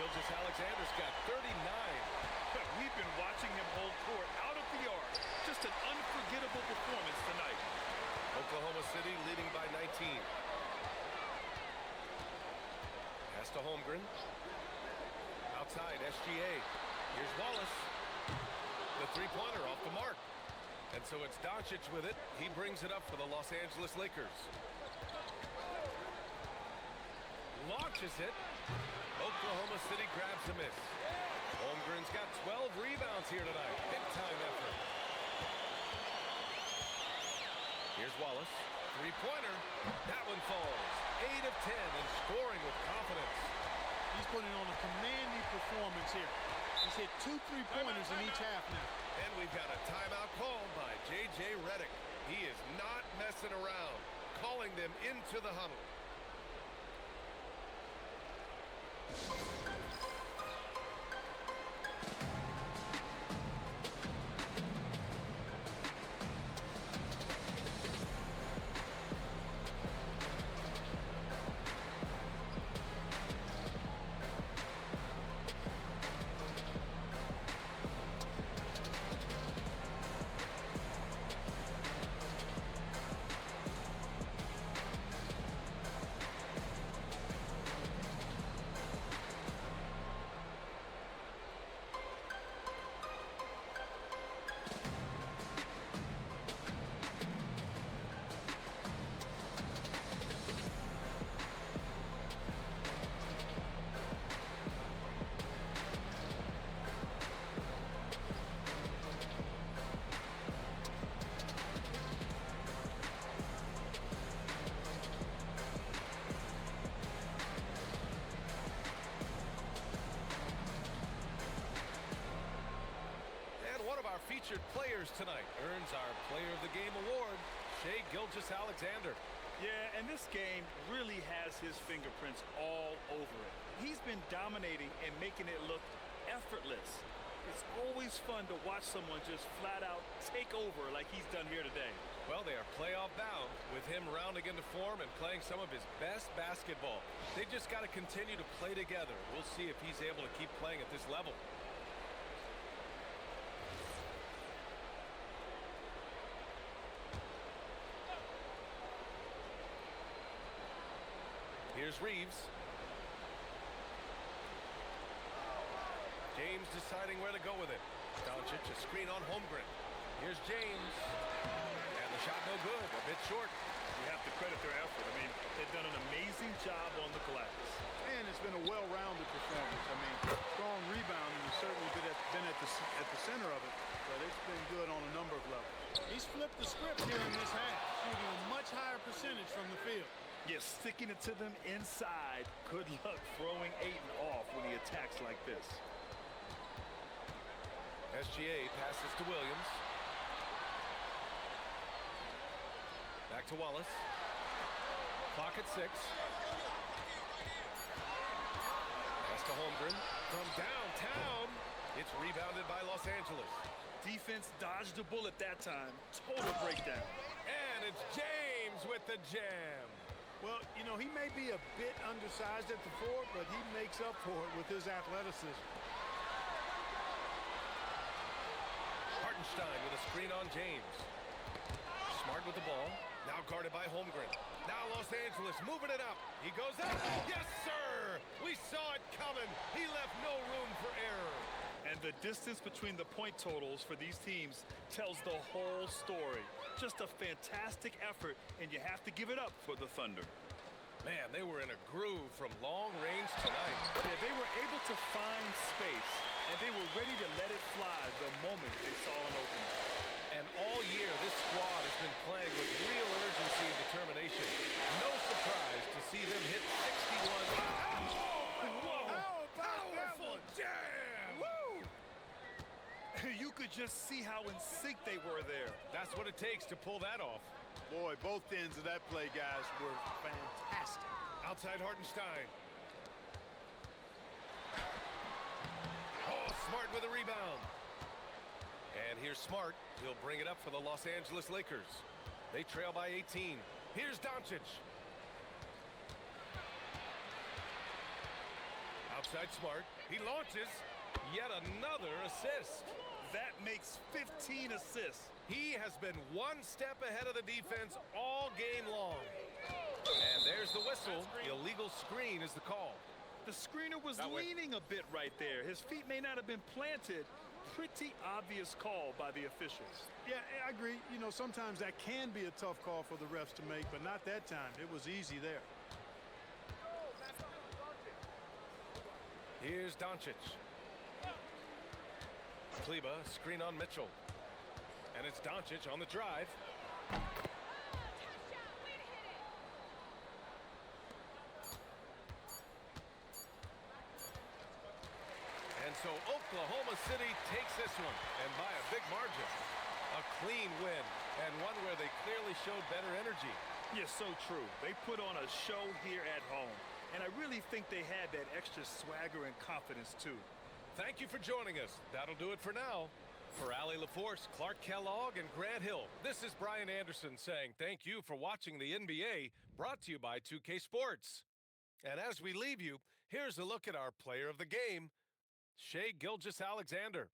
Gilgeous-Alexander's got 39. We've been watching him hold court out of the arc. Just an unforgettable performance tonight. Oklahoma City leading by 19. Pass to Holmgren. Outside, SGA. Here's Wallace. The 3-pointer off the mark. And so it's Doncic with it. He brings it up for the Los Angeles Lakers. Launches it. Oklahoma City grabs the miss. Holmgren's got 12 rebounds here tonight. Big-time effort. Here's Wallace. 3-pointer. That one falls. 8 of 10 and scoring with confidence. He's putting on a commanding performance here. He's hit 2 3-pointers in each half now. And we've got a timeout called by J.J. Redick. He is not messing around, calling them into the huddle. featured players tonight earns our Player of the Game award, Shai Gilgeous-Alexander. Yeah, and this game really has his fingerprints all over it. He's been dominating and making it look effortless. It's always fun to watch someone just flat out take over like he's done here today. Well, they are playoff bound with him rounding into form and playing some of his best basketball. They just got to continue to play together. We'll see if he's able to keep playing at this level. Here's Reeves. James deciding where to go with it. Doncic, a screen on Holmgren. Here's James. And the shot no good, a bit short. You have to credit their effort. I mean, they've done an amazing job on the glass. And it's been a well-rounded performance. I mean, strong rebounding has certainly been at the center of it, but it's been good on a number of levels. He's flipped the script here in this half, shooting a much higher percentage from the field. Yes, sticking it to them inside. Good luck throwing Ayton off when he attacks like this. SGA passes to Williams. Back to Wallace. Clock at 6. Pass to Holmgren. From downtown, it's rebounded by Los Angeles. Defense dodged the bullet that time. Total breakdown. And it's James with the jam. Well, you know, he may be a bit undersized at the 4, but he makes up for it with his athleticism. Hartenstein with a screen on James. Smart with the ball. Now guarded by Holmgren. Now Los Angeles moving it up. He goes up. Yes, sir! We saw it coming. He left no room for error. And the distance between the point totals for these teams tells the whole story. Just a fantastic effort, and you have to give it up for the Thunder. Man, they were in a groove from long range tonight. Yeah, they were able to find space, and they were ready to let it fly the moment they saw an opening. And all year, this squad has been playing with real urgency and determination. No surprise to see them hit 61. Whoa! Powerful jam! Woo! You could just see how in sync they were there. That's what it takes to pull that off. Boy, both ends of that play, guys, were fantastic. Outside Hartenstein. Oh, Smart with a rebound. And here's Smart. He'll bring it up for the Los Angeles Lakers. They trail by 18. Here's Doncic. Outside Smart. He launches. Yet another assist. That makes 15 assists. He has been one step ahead of the defense all game long. And there's the whistle. Illegal screen is the call. The screener was leaning a bit right there. His feet may not have been planted. Pretty obvious call by the officials. Yeah, I agree. You know, sometimes that can be a tough call for the refs to make, but not that time. It was easy there. Here's Doncic. Kleba, screen on Mitchell. And it's Doncic on the drive. And so Oklahoma City takes this one, and by a big margin. A clean win, and one where they clearly showed better energy. Yeah, so true. They put on a show here at home, and I really think they had that extra swagger and confidence, too. Thank you for joining us. That'll do it for now. For Allie LaForce, Clark Kellogg, and Grant Hill, this is Brian Anderson saying thank you for watching the NBA, brought to you by 2K Sports. And as we leave you, here's a look at our player of the game, Shai Gilgeous-Alexander.